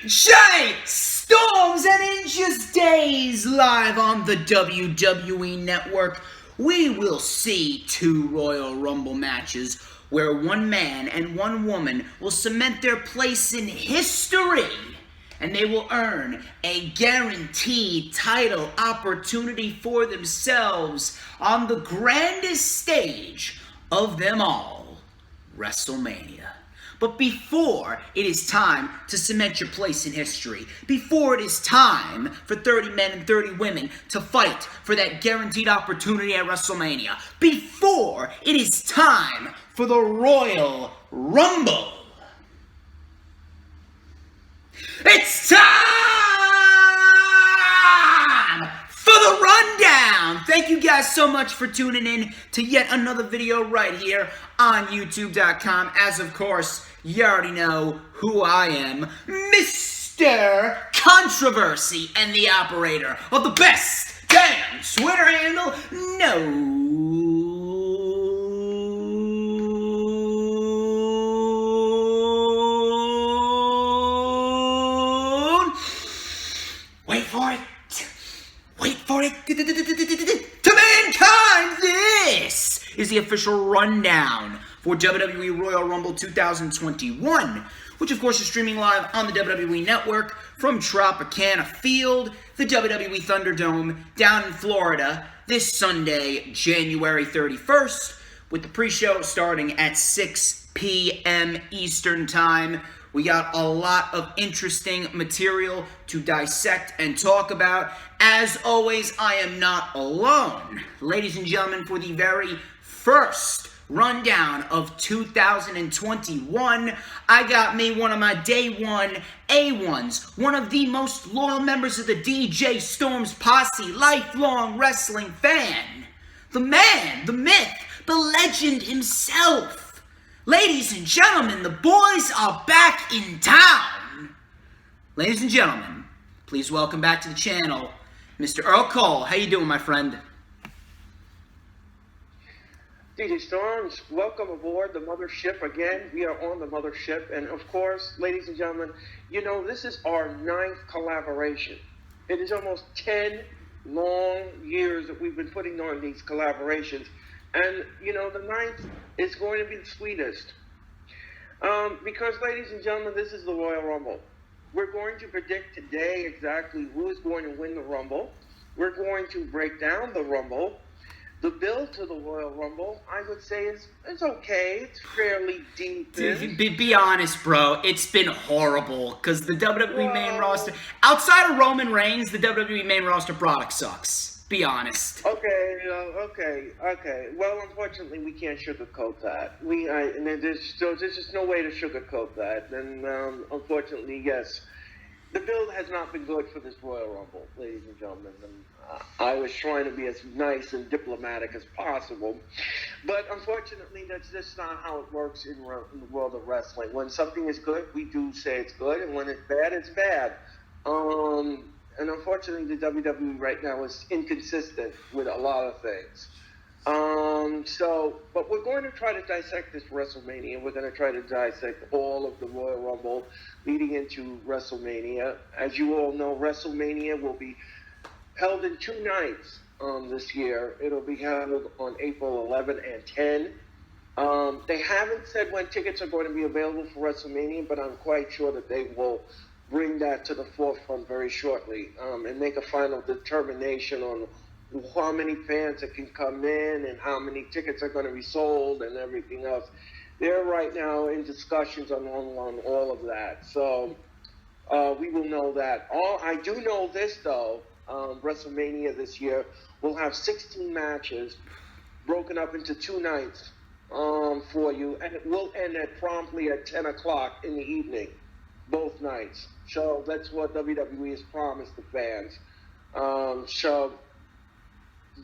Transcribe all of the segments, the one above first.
DJ Storms and Inches Days live on the WWE Network. We will see two Royal Rumble matches where one man and one woman will cement their place in history, and they will earn a guaranteed title opportunity for themselves on the grandest stage of them all, WrestleMania. But before it is time to cement your place in history, before it is time for 30 men and 30 women to fight for that guaranteed opportunity at WrestleMania, before it is time for the Royal Rumble, it's time for the rundown. Thank you guys so much for tuning in to yet another video right here on YouTube.com. As of course, you already know who I am, Mr. Controversy and the operator of the best damn Twitter handle known. Wait for it. To mankind, this is the official rundown for WWE Royal Rumble 2021, which of course is streaming live on the WWE Network from Tropicana Field, the WWE Thunderdome down in Florida, this Sunday, January 31st, with the pre-show starting at 6 p.m. Eastern Time. We got a lot of interesting material to dissect and talk about. As always, I am not alone. Ladies and gentlemen, for the very first rundown of 2021, I got me one of my day one A1s, one of the most loyal members of the DJ Storms posse, lifelong wrestling fan, the man, the myth, the legend himself. Ladies and gentlemen, the boys are back in town. Ladies and gentlemen, please welcome back to the channel, Mr. Earl Cole. How you doing, my friend? DJ Storms, welcome aboard the mothership again. We are on the mothership, and of course, ladies and gentlemen, you know, this is our 9th collaboration. It is almost 10 long years that we've been putting on these collaborations. And, you know, the 9th is going to be the sweetest. Because, ladies and gentlemen, this is the Royal Rumble. We're going to predict today exactly who is going to win the Rumble. We're going to break down the Rumble. The build to the Royal Rumble, I would say, is okay. It's fairly deep. Dude, be honest, bro. It's been horrible because the WWE main roster, outside of Roman Reigns, the WWE main roster product sucks. Be honest. Okay. Well, unfortunately, we can't sugarcoat that. There's just no way to sugarcoat that. And unfortunately, yes, the build has not been good for this Royal Rumble, ladies and gentlemen. And I was trying to be as nice and diplomatic as possible, but unfortunately, that's just not how it works in the world of wrestling. When something is good, we do say it's good, and when it's bad, it's bad. And unfortunately, the WWE right now is inconsistent with a lot of things. But we're going to try to dissect this WrestleMania. We're going to try to dissect all of the Royal Rumble leading into WrestleMania. As you all know, WrestleMania will be held in 2 nights this year. It'll be held on April 11 and 10. They haven't said when tickets are going to be available for WrestleMania, but I'm quite sure that they will bring that to the forefront very shortly and make a final determination on how many fans that can come in and how many tickets are going to be sold and everything else. They're right now in discussions on all of that. So we will know that. I do know this, though. WrestleMania this year will have 16 matches broken up into 2 nights for you, and it will end promptly at 10 o'clock in the evening, both nights. So that's what WWE has promised the fans.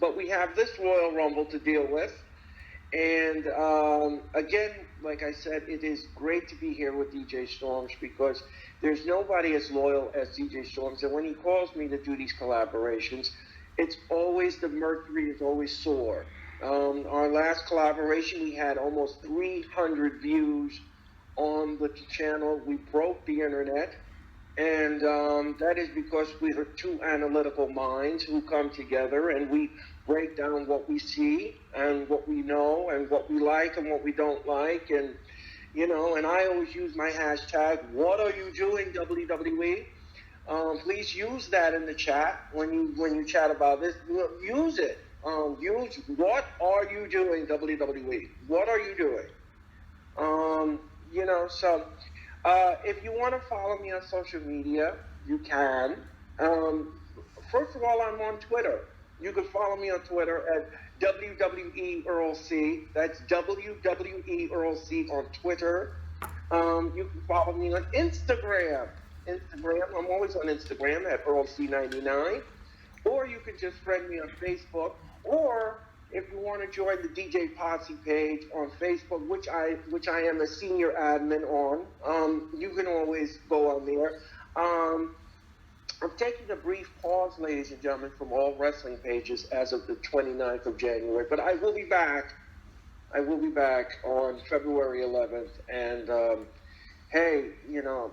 But we have this Royal Rumble to deal with. And again, like I said, it is great to be here with DJ Storms because there's nobody as loyal as DJ Storms. And when he calls me to do these collaborations, it's always, the mercury is always sore. Our last collaboration, we had almost 300 views on the channel. We broke the internet. And that is because we are two analytical minds who come together and we break down what we see and what we know and what we like and what we don't like. And, and I always use my hashtag, what are you doing, WWE? Please use that in the chat when you chat about this. Use it. Use what are you doing, WWE? What are you doing? If you want to follow me on social media, you can. First of all, I'm on Twitter. You can follow me on Twitter at WWE Earl C. That's WWE Earl C on Twitter. You can follow me on Instagram. I'm always on Instagram at EarlC99. Or you can just friend me on Facebook. Or if you want to join the DJ Posse page on Facebook, which I am a senior admin on, you can always go on there. I'm taking a brief pause, ladies and gentlemen, from all wrestling pages as of the 29th of January, but I will be back. I will be back on February 11th, and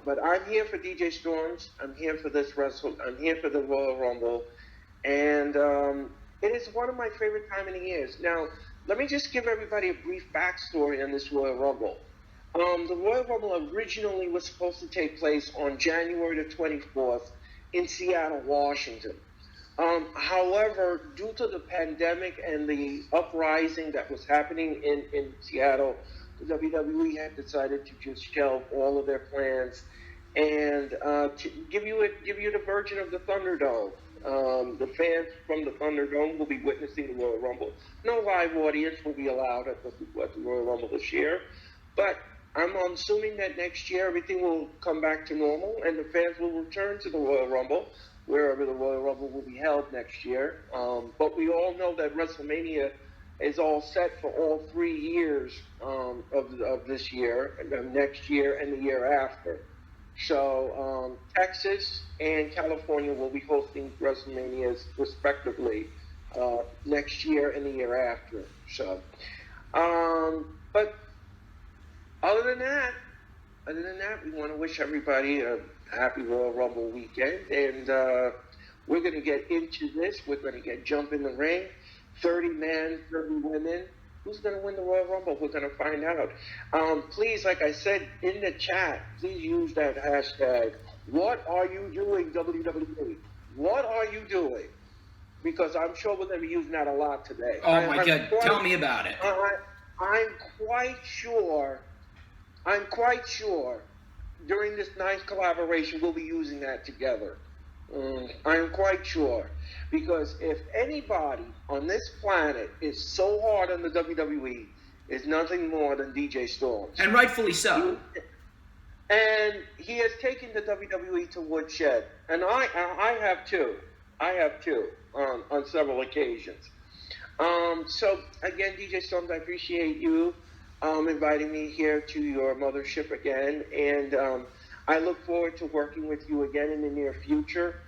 but I'm here for DJ Storms. I'm here for this I'm here for the Royal Rumble, and it is one of my favorite time of the years. Now, let me just give everybody a brief backstory on this Royal Rumble. The Royal Rumble originally was supposed to take place on January the 24th in Seattle, Washington. However, due to the pandemic and the uprising that was happening in Seattle, the WWE had decided to just shelve all of their plans and to give you the version of the Thunderdome. The fans from the Thunderdome will be witnessing the Royal Rumble. No live audience will be allowed at the Royal Rumble this year, but I'm assuming that next year everything will come back to normal and the fans will return to the Royal Rumble, wherever the Royal Rumble will be held next year. But we all know that WrestleMania is all set for all 3 years of this year, next year, and the year after. So Texas and California will be hosting WrestleManias respectively next year and the year after. So, but other than that, we want to wish everybody a happy Royal Rumble weekend, and we're going to get into this. We're going to jump in the ring. 30 men, 30 women. Who's going to win the Royal Rumble? We're going to find out. Please, like I said in the chat, please use that hashtag. What are you doing, WWE? What are you doing? Because I'm sure we're going to be using that a lot today. Oh, my God. Tell me about it. I'm quite sure during this nice collaboration we'll be using that together. I'm quite sure. Because if anybody on this planet is so hard on the WWE, it's nothing more than DJ Storms. And rightfully so. And he has taken the WWE to woodshed. And I have too. I have too on several occasions. So, again, DJ Storms, I appreciate you inviting me here to your mothership again. And I look forward to working with you again in the near future.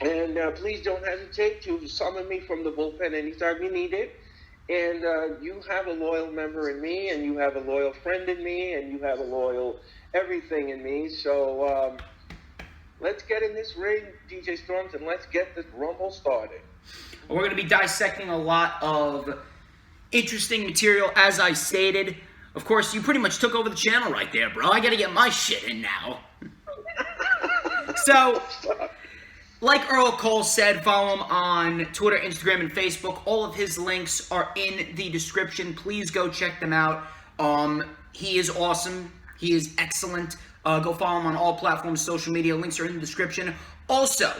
And please don't hesitate to summon me from the bullpen anytime you need it. And you have a loyal member in me, and you have a loyal friend in me, and you have a loyal everything in me. So let's get in this ring, DJ Storms, and let's get this Rumble started. We're going to be dissecting a lot of interesting material, as I stated. Of course, you pretty much took over the channel right there, bro. I got to get my shit in now. So, like Earl Cole said, follow him on Twitter, Instagram, and Facebook. All of his links are in the description. Please go check them out. He is awesome. He is excellent. Go follow him on all platforms, social media. Links are in the description. Also,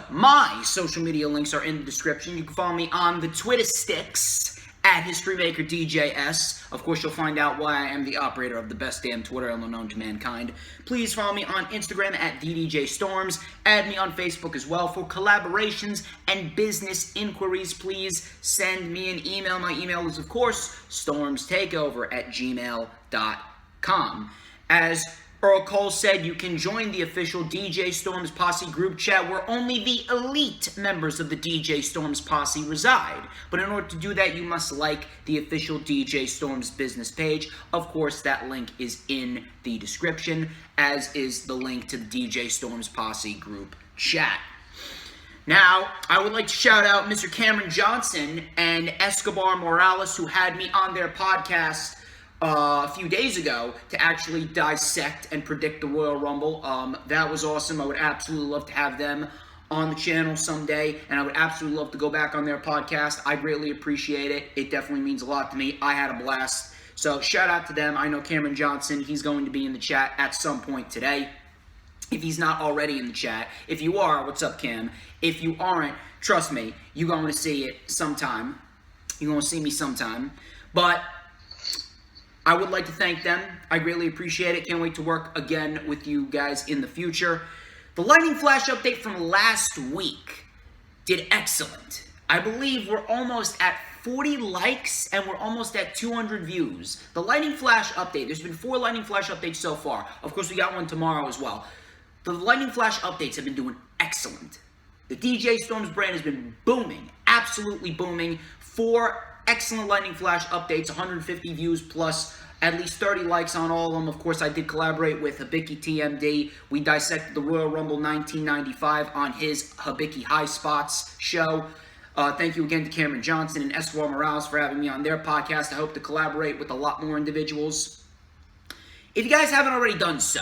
my social media links are in the description. You can follow me on the Twitter sticks at HistoryMakerDJS. Of course, you'll find out why I am the operator of the best damn Twitter ever known to mankind. Please follow me on Instagram at DDJStorms. Add me on Facebook as well for collaborations and business inquiries. Please send me an email. My email is, of course, StormsTakeOver at gmail.com. As Earl Cole said you can join the official DJ Storms Posse group chat where only the elite members of the DJ Storms Posse reside. But in order to do that, you must like the official DJ Storms business page. Of course, that link is in the description, as is the link to the DJ Storms Posse group chat. Now, I would like to shout out Mr. Cameron Johnson and Escobar Morales, who had me on their podcast a few days ago to actually dissect and predict the Royal Rumble. That was awesome. I would absolutely love to have them on the channel someday, and I would absolutely love to go back on their podcast. I greatly appreciate it. It definitely means a lot to me. I had a blast. So shout out to them. I know Cameron Johnson, he's going to be in the chat at some point today, if he's not already in the chat. If you are, what's up, Cam? If you aren't, trust me, you're going to see it sometime. You're going to see me sometime. But I would like to thank them. I greatly appreciate it. Can't wait to work again with you guys in the future. The Lightning Flash update from last week did excellent. I believe we're almost at 40 likes and we're almost at 200 views. The Lightning Flash update, there's been 4 Lightning Flash updates so far. Of course, we got one tomorrow as well. The Lightning Flash updates have been doing excellent. The DJ Storms brand has been booming, absolutely booming. 4 excellent Lightning Flash updates, 150 views plus at least 30 likes on all of them. Of course, I did collaborate with Hibiki TMD. We dissected the Royal Rumble 1995 on his Hibiki High Spots show. Thank you again to Cameron Johnson and Escobar Morales for having me on their podcast. I hope to collaborate with a lot more individuals. If you guys haven't already done so,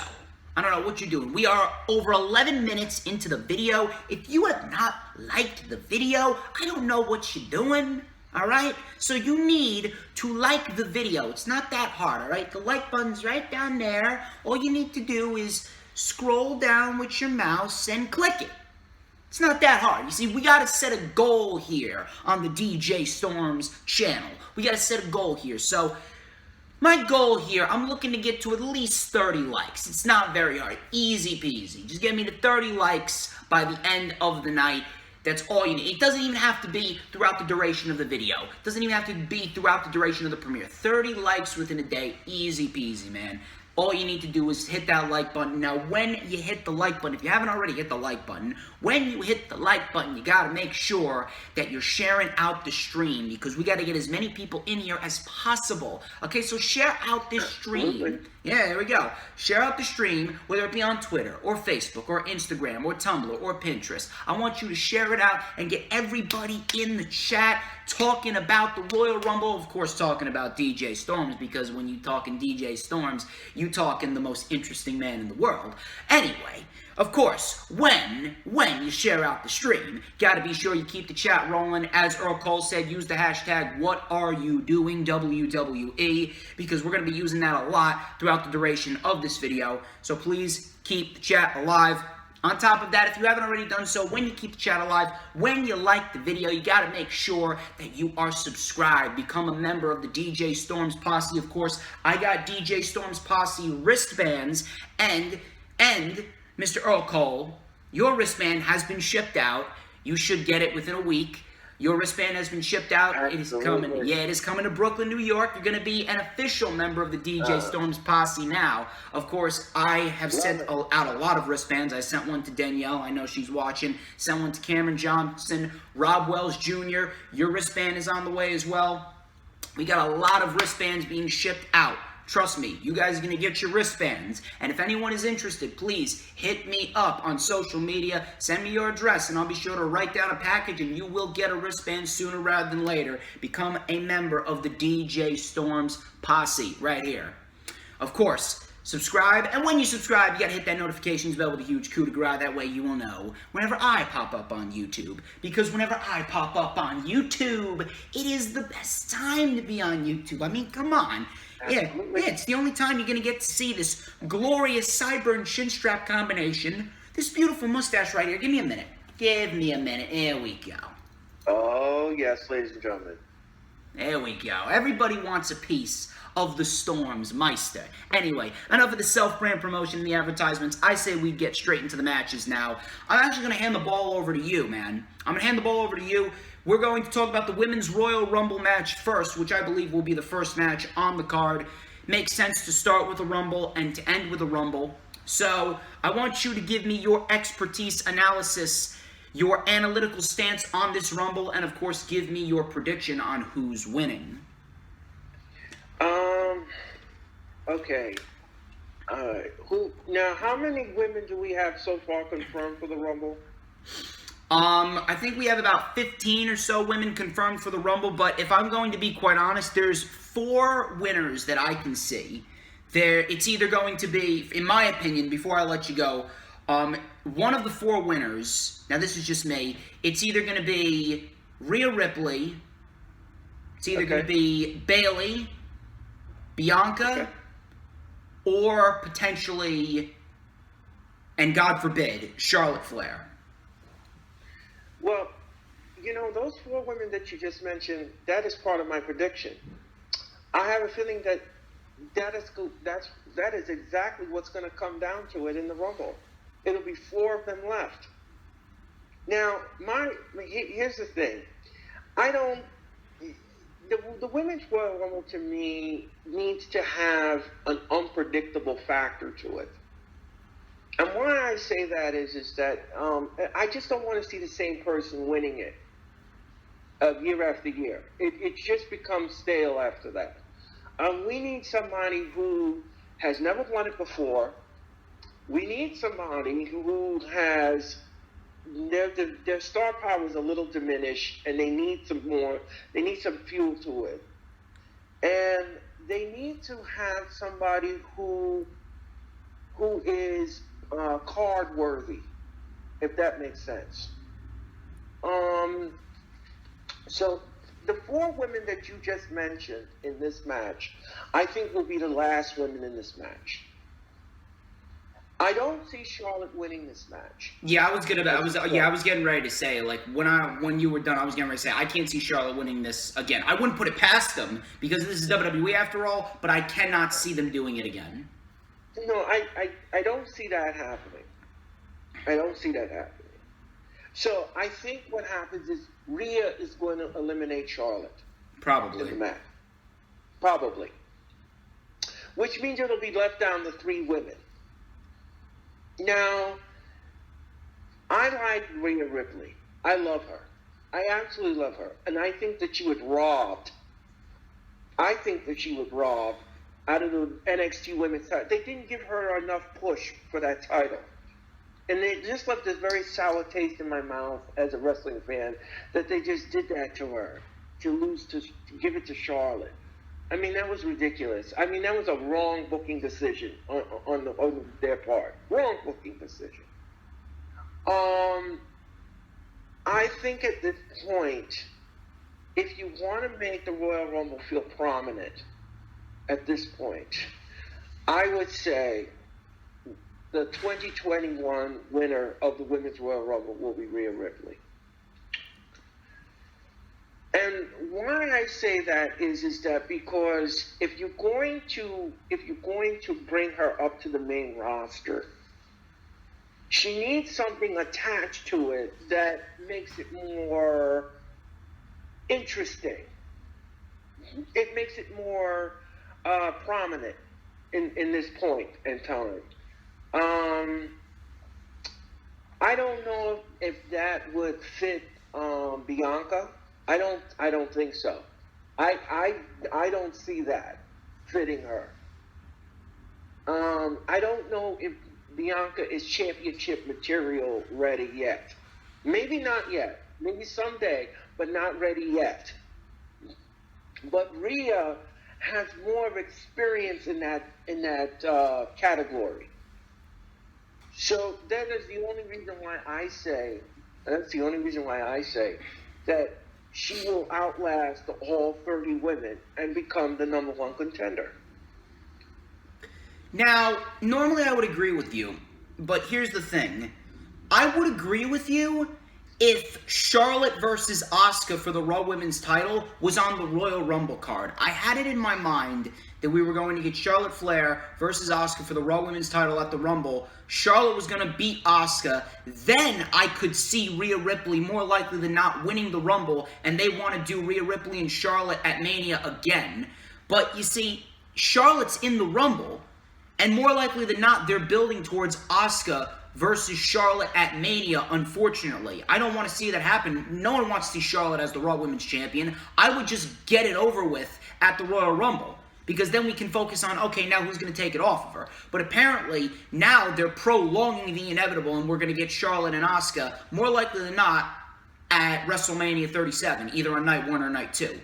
I don't know what you're doing. We are over 11 minutes into the video. If you have not liked the video, I don't know what you're doing. Alright? So you need to like the video. It's not that hard, alright? The like button's right down there. All you need to do is scroll down with your mouse and click it. It's not that hard. You see, we gotta set a goal here on the DJ Storms channel. We gotta set a goal here. So, my goal here, I'm looking to get to at least 30 likes. It's not very hard. Easy peasy. Just get me to 30 likes by the end of the night. That's all you need. It doesn't even have to be throughout the duration of the video. It doesn't even have to be throughout the duration of the premiere. 30 likes within a day. Easy peasy, man. All you need to do is hit that like button. Now, when you hit the like button, if you haven't already hit the like button, when you hit the like button, you got to make sure that you're sharing out the stream, because we got to get as many people in here as possible. Okay, so share out this stream. Yeah, there we go. Share out the stream, whether it be on Twitter or Facebook or Instagram or Tumblr or Pinterest. I want you to share it out and get everybody in the chat talking about the Royal Rumble. Of course, talking about DJ Storms, because when you talking DJ Storms, you talking the most interesting man in the world. Anyway, of course, when you share out the stream, gotta be sure you keep the chat rolling. As Earl Cole said, use the hashtag #WhatAreYouDoingWWE, because we're gonna be using that a lot throughout the duration of this video. So please keep the chat alive. On top of that, if you haven't already done so, when you keep the chat alive, when you like the video, you got to make sure that you are subscribed. Become a member of the DJ Storms Posse. Of course, I got DJ Storms Posse wristbands, and Mr. Earl Cole, your wristband has been shipped out. You should get it within a week. Your wristband has been shipped out. Absolutely. It is coming. Yeah, it is coming to Brooklyn, New York. You're going to be an official member of the DJ Storms Posse now. Of course, I have sent out a lot of wristbands. I sent one to Danielle. I know she's watching. Sent one to Cameron Johnson, Rob Wells Jr. Your wristband is on the way as well. We got a lot of wristbands being shipped out. Trust me, you guys are going to get your wristbands. And if anyone is interested, please hit me up on social media. Send me your address, and I'll be sure to write down a package, and you will get a wristband sooner rather than later. Become a member of the DJ Storms Posse right here. Of course, subscribe. And when you subscribe, you got to hit that notifications bell with a huge coup de grace. That way you will know whenever I pop up on YouTube. Because whenever I pop up on YouTube, it is the best time to be on YouTube. I mean, come on. Yeah, it's the only time you're going to get to see this glorious sideburn chin strap combination. This beautiful mustache right here. Give me a minute. Give me a minute. There we go. Oh, yes, ladies and gentlemen. There we go. Everybody wants a piece of the Storms Meister. Anyway, enough of the self-brand promotion and the advertisements. I say we get straight into the matches now. I'm actually going to hand the ball over to you, man. I'm going to hand the ball over to you. We're going to talk about the Women's Royal Rumble match first, which I believe will be the first match on the card. makes sense to start with a Rumble and to end with a Rumble. So I want you to give me your expertise, analysis, your analytical stance on this Rumble, and of course give me your prediction on who's winning. Okay. Now, how many women do we have so far confirmed for the Rumble? I think we have about 15 or so women confirmed for the Rumble, but if I'm going to be quite honest, there's 4 winners that I can see. It's either going to be, in my opinion, before I let you go, one of the 4 winners, now this is just me, it's either going to be Rhea Ripley, it's either going to be Bayley, Bianca, or potentially, and God forbid, Charlotte Flair. Well, those 4 women that you just mentioned, that is part of my prediction. I have a feeling that is exactly what's going to come down to it in the Rumble. It'll be 4 of them left. Now, here's the thing. The Women's Royal Rumble, to me, needs to have an unpredictable factor to it. And why I say that is that I just don't want to see the same person winning it year after year. It just becomes stale after that. We need somebody who has never won it before. We need somebody who has their star power is a little diminished, and they need some more. They need some fuel to it, and they need to have somebody who is card worthy, if that makes sense. So the 4 women that you just mentioned in this match, I think will be the last women in this match. I don't see Charlotte winning this match. Yeah, I was getting ready to say, like, when you were done, I was getting ready to say I can't see Charlotte winning this again. I wouldn't put it past them because this is WWE after all, but I cannot see them doing it again. No, I don't see that happening. I don't see that happening. So I think what happens is Rhea is going to eliminate Charlotte. Probably. In the match. Probably. Which means it'll be left down to 3 women. Now, I like Rhea Ripley. I love her. I absolutely love her. And I think that she was robbed. out of the NXT Women's title. They didn't give her enough push for that title. And they just left this very sour taste in my mouth as a wrestling fan that they just did that to her, to give it to Charlotte. I mean, that was ridiculous. I mean, that was a wrong booking decision on their part. Wrong booking decision. I think at this point, if you want to make the Royal Rumble feel prominent at this point, I would say the 2021 winner of the Women's Royal Rumble will be Rhea Ripley. And why I say that is that because if you're going to bring her up to the main roster, she needs something attached to it that makes it more interesting. It makes it more prominent in this point in time. I don't know if that would fit Bianca. I don't think so. I don't see that fitting her. I don't know if Bianca is championship material ready yet. Maybe not yet. Maybe someday, but not ready yet. But Rhea has more of experience in that category. So that is the only reason why I say. That's the only reason why I say that she will outlast all 30 women and become the number 1 contender. Now, normally I would agree with you, but here's the thing. I would agree with you if Charlotte versus Asuka for the Raw Women's title was on the Royal Rumble card. I had it in my mind that we were going to get Charlotte Flair versus Asuka for the Raw Women's title at the Rumble. Charlotte was going to beat Asuka. Then I could see Rhea Ripley more likely than not winning the Rumble, and they want to do Rhea Ripley and Charlotte at Mania again. But you see, Charlotte's in the Rumble, and more likely than not, they're building towards Asuka versus Charlotte at Mania, unfortunately. I don't want to see that happen. No one wants to see Charlotte as the Raw Women's Champion. I would just get it over with at the Royal Rumble, because then we can focus on, okay, now who's going to take it off of her? But apparently, now they're prolonging the inevitable, and we're going to get Charlotte and Asuka, more likely than not, at WrestleMania 37, either on night 1 or night 2.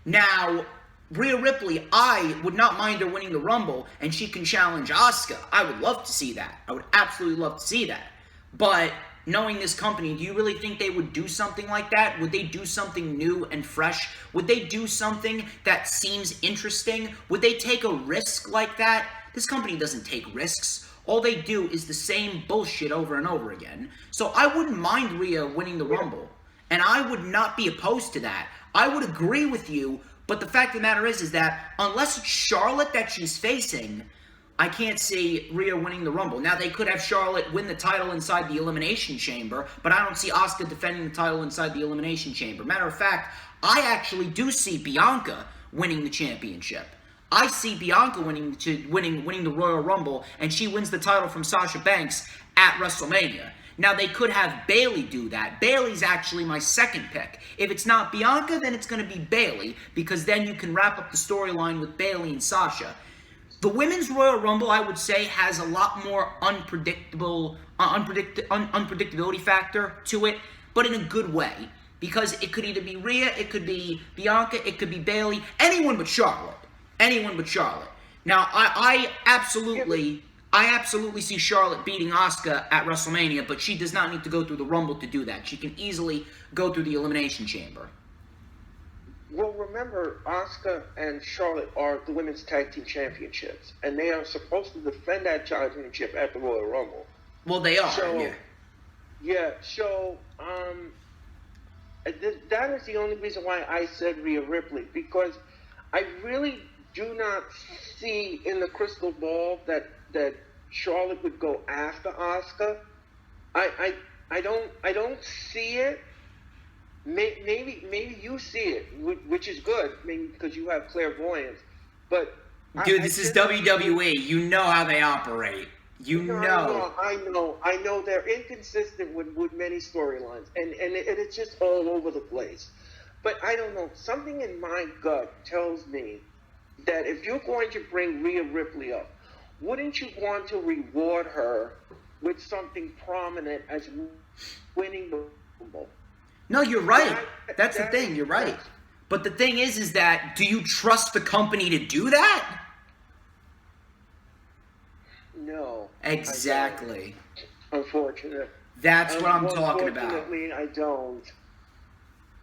Now, Rhea Ripley, I would not mind her winning the Rumble, and she can challenge Asuka. I would love to see that. I would absolutely love to see that. But knowing this company, do you really think they would do something like that? Would they do something new and fresh? Would they do something that seems interesting? Would they take a risk like that? This company doesn't take risks. All they do is the same bullshit over and over again. So I wouldn't mind Rhea winning the Rumble, and I would not be opposed to that. I would agree with you. But the fact of the matter is that unless it's Charlotte that she's facing, I can't see Rhea winning the Rumble. Now, they could have Charlotte win the title inside the Elimination Chamber, but I don't see Asuka defending the title inside the Elimination Chamber. Matter of fact, I actually do see Bianca winning the championship. I see Bianca winning the Royal Rumble, and she wins the title from Sasha Banks at WrestleMania. Now, they could have Bayley do that. Bayley's actually my second pick. If it's not Bianca, then it's going to be Bayley, because then you can wrap up the storyline with Bayley and Sasha. The Women's Royal Rumble, I would say, has a lot more unpredictability factor to it, but in a good way, because it could either be Rhea, it could be Bianca, it could be Bayley, anyone but Charlotte. Anyone but Charlotte. Now, I absolutely see Charlotte beating Asuka at WrestleMania, but she does not need to go through the Rumble to do that. She can easily go through the Elimination Chamber. Well, remember, Asuka and Charlotte are the Women's Tag Team Championships, and they are supposed to defend that championship at the Royal Rumble. Well, they are, so, yeah. So, that is the only reason why I said Rhea Ripley, because I really do not see in the crystal ball that Charlotte would go after Asuka. I don't see it. Maybe you see it, which is good, maybe because you have clairvoyance. But dude, this is WWE. You know how they operate. You know. I know they're inconsistent with many storylines, and it's just all over the place. But I don't know. Something in my gut tells me that if you're going to bring Rhea Ripley up, wouldn't you want to reward her with something prominent as winning the Rumble? No, you're right. That's the thing. You're right. But the thing is that do you trust the company to do that? No. Exactly. Unfortunately. That's what I'm talking about. Unfortunately, I don't.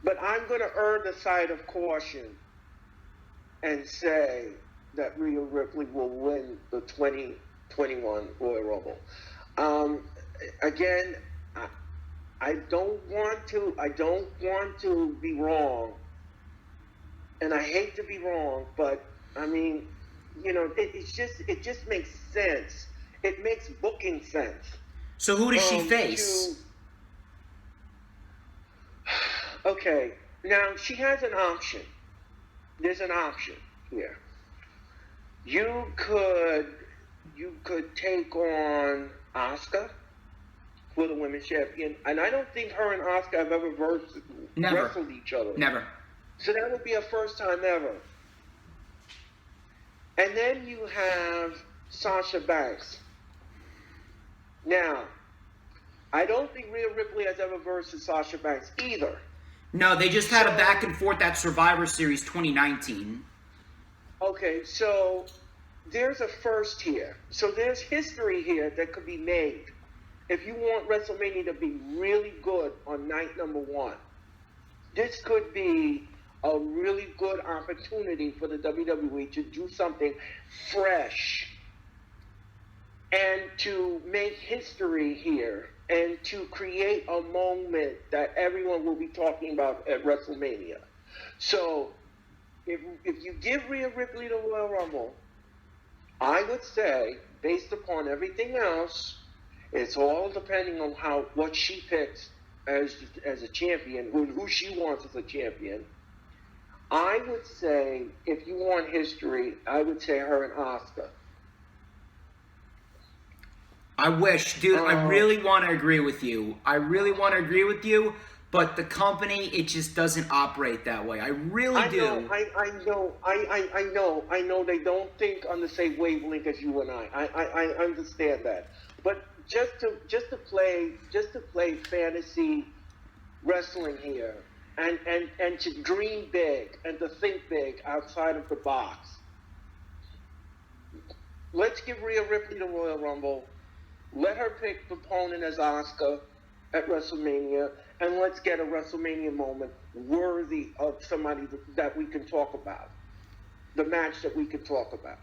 But I'm going to err the side of caution and say that Rhea Ripley will win the 2021 Royal Rumble. Again, I don't want to be wrong, and I hate to be wrong, but I mean, it just makes sense. It makes booking sense. So who does she face? Okay, now she has an option. There's an option here. You could take on Asuka for the women's champion, and I don't think her and Asuka have ever wrestled each other. Never. So that would be a first time ever. And then you have Sasha Banks. Now, I don't think Rhea Ripley has ever versus Sasha Banks either. No, they just had a back and forth at Survivor Series 2019. Okay, so there's a first here. So there's history here that could be made. If you want WrestleMania to be really good on night number 1, this could be a really good opportunity for the WWE to do something fresh and to make history here and to create a moment that everyone will be talking about at WrestleMania. So if you give Rhea Ripley the Royal Rumble, I would say, based upon everything else, it's all depending on what she picks as a champion, who she wants as a champion. I would say, if you want history, I would say her and Asuka. I wish, dude. I really want to agree with you. But the company, it just doesn't operate that way. I really do. I know. They don't think on the same wavelength as you and I. I understand that. But just to play fantasy wrestling here, and to dream big and to think big outside of the box. Let's give Rhea Ripley the Royal Rumble. Let her pick the opponent as Asuka at WrestleMania, and let's get a WrestleMania moment worthy of somebody that we can talk about. The match that we can talk about.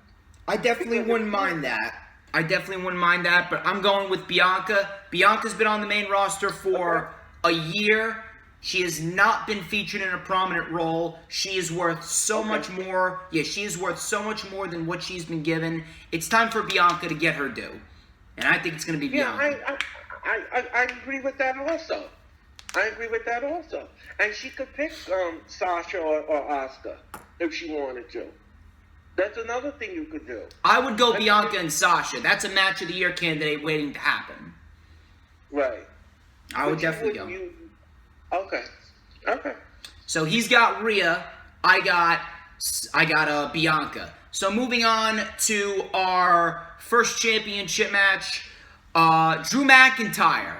I definitely wouldn't mind that. But I'm going with Bianca. Bianca's been on the main roster for a year. She has not been featured in a prominent role. She is worth so much more. Yeah, she is worth so much more than what she's been given. It's time for Bianca to get her due. And I think it's going to be Bianca. Yeah, I agree with that also. And she could pick Sasha or Asuka if she wanted to. That's another thing you could do. I would go Bianca and Sasha. That's a match of the year candidate waiting to happen. Right. I would definitely go. Okay. So he's got Rhea. I got Bianca. So moving on to our first championship match, Drew McIntyre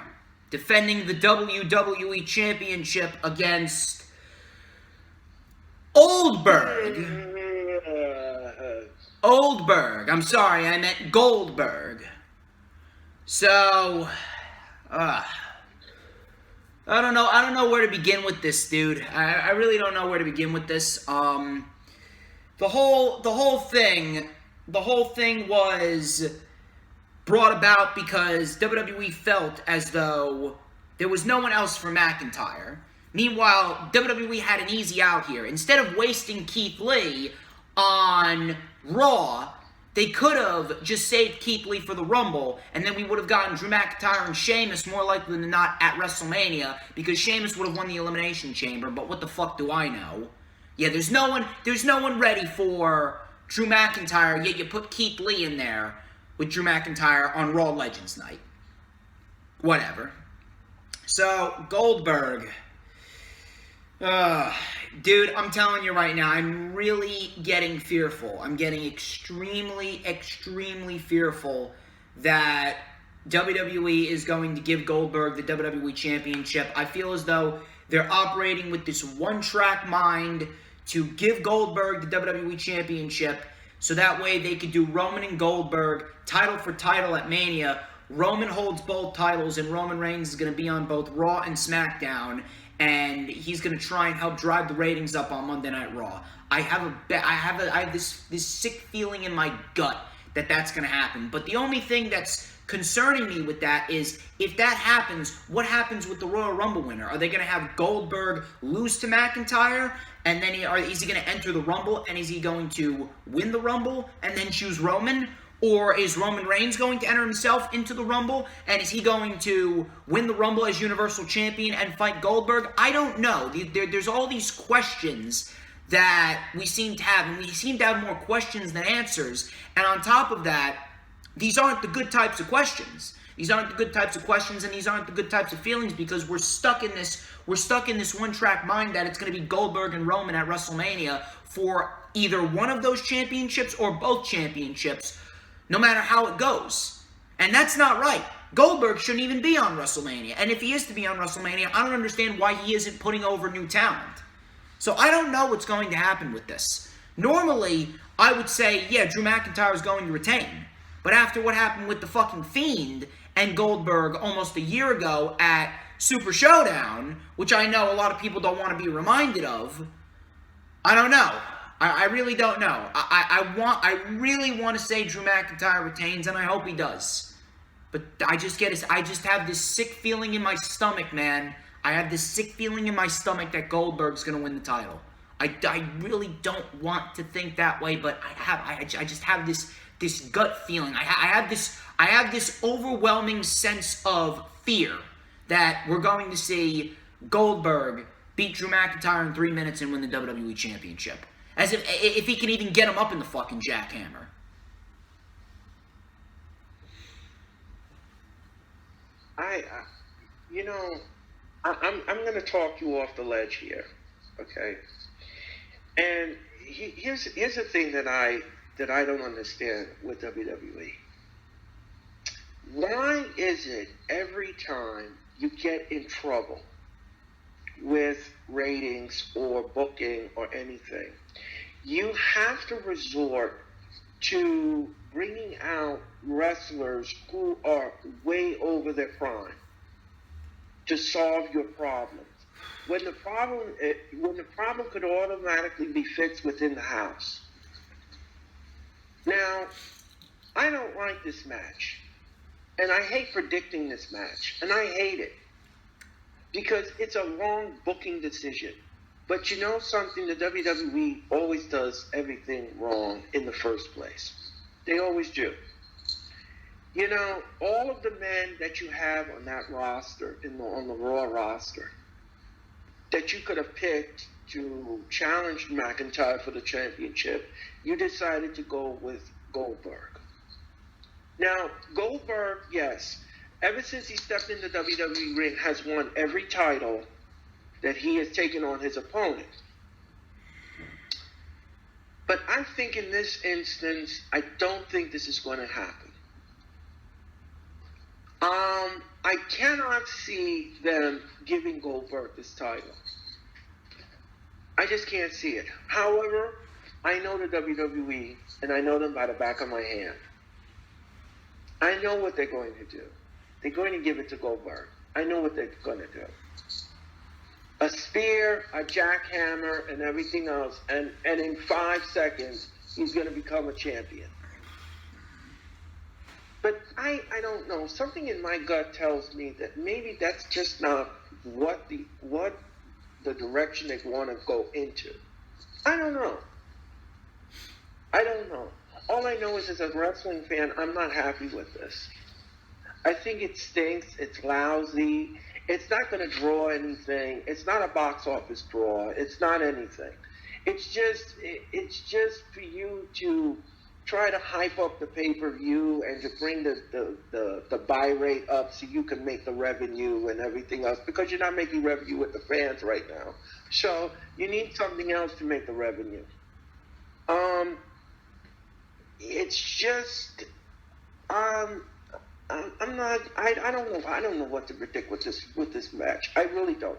defending the WWE Championship against Goldberg. I'm sorry, I meant Goldberg. So, I don't know where to begin with this, dude. I really don't know where to begin with this. The whole thing was brought about because WWE felt as though there was no one else for McIntyre. Meanwhile, WWE had an easy out here. Instead of wasting Keith Lee on Raw, they could have just saved Keith Lee for the Rumble, and then we would have gotten Drew McIntyre and Sheamus more likely than not at WrestleMania, because Sheamus would have won the Elimination Chamber, but what the fuck do I know? Yeah, there's no one ready for Drew McIntyre, yet you put Keith Lee in there with Drew McIntyre on Raw Legends Night. Whatever. So, Goldberg. Dude, I'm telling you right now, I'm really getting fearful. I'm getting extremely, extremely fearful that WWE is going to give Goldberg the WWE Championship. I feel as though they're operating with this one-track mind to give Goldberg the WWE Championship so that way they could do Roman and Goldberg title for title at Mania. Roman holds both titles, and Roman Reigns is going to be on both Raw and SmackDown, and he's going to try and help drive the ratings up on Monday Night Raw. I have this sick feeling in my gut that that's going to happen. But the only thing that's concerning me with that is, if that happens, what happens with the Royal Rumble winner? Are they going to have Goldberg lose to McIntyre, and then is he going to enter the Rumble, and is he going to win the Rumble and then choose Roman? Or is Roman Reigns going to enter himself into the Rumble, and is he going to win the Rumble as Universal Champion and fight Goldberg? I don't know. There's all these questions that we seem to have, and we seem to have more questions than answers. And on top of that, these aren't the good types of questions. These aren't the good types of questions, and these aren't the good types of feelings, because we're stuck in this one-track mind that it's going to be Goldberg and Roman at WrestleMania for either one of those championships or both championships, no matter how it goes. And that's not right. Goldberg shouldn't even be on WrestleMania. And if he is to be on WrestleMania, I don't understand why he isn't putting over new talent. So I don't know what's going to happen with this. Normally, I would say, yeah, Drew McIntyre is going to retain. But after what happened with the fucking Fiend and Goldberg almost a year ago at Super Showdown, which I know a lot of people don't want to be reminded of, I don't know. I really don't know. I really want to say Drew McIntyre retains, and I hope he does. But I just have this sick feeling in my stomach, man. I have this sick feeling in my stomach that Goldberg's going to win the title. I really don't want to think that way, but I just have this gut feeling. I have this overwhelming sense of fear that we're going to see Goldberg beat Drew McIntyre in 3 minutes and win the WWE Championship. As if he can even get him up in the fucking jackhammer. I'm going to talk you off the ledge here, okay? And here's the thing that I don't understand with WWE. Why is it every time you get in trouble with ratings or booking or anything, you have to resort to bringing out wrestlers who are way over their prime to solve your problems? When the problem could automatically be fixed within the house. Now, I don't like this match. And I hate predicting this match. And I hate it. Because it's a wrong booking decision. But you know something? The WWE always does everything wrong in the first place. They always do. You know, all of the men that you have on that roster, on the Raw roster, that you could have picked to challenge McIntyre for the championship, you decided to go with Goldberg. Now, Goldberg, yes, ever since he stepped in the WWE ring, has won every title that he has taken on his opponent. But I think in this instance, I don't think this is going to happen. I cannot see them giving Goldberg this title. I just can't see it. However, I know the WWE, and I know them by the back of my hand. I know what they're going to do. They're going to give it to Goldberg. I know what they're going to do. A spear, a jackhammer, and everything else, and in 5 seconds, he's going to become a champion. But I don't know. Something in my gut tells me that maybe that's just not what the direction they want to go into. I don't know. All I know is, as a wrestling fan, I'm not happy with this. I think it stinks. It's lousy. It's not going to draw anything. It's not a box office draw. It's not anything. It's just for you to try to hype up the pay-per-view and to bring the buy rate up so you can make the revenue and everything else, because you're not making revenue with the fans right now. So you need something else to make the revenue. It's just, I'm not. I don't know what to predict with this match. I really don't.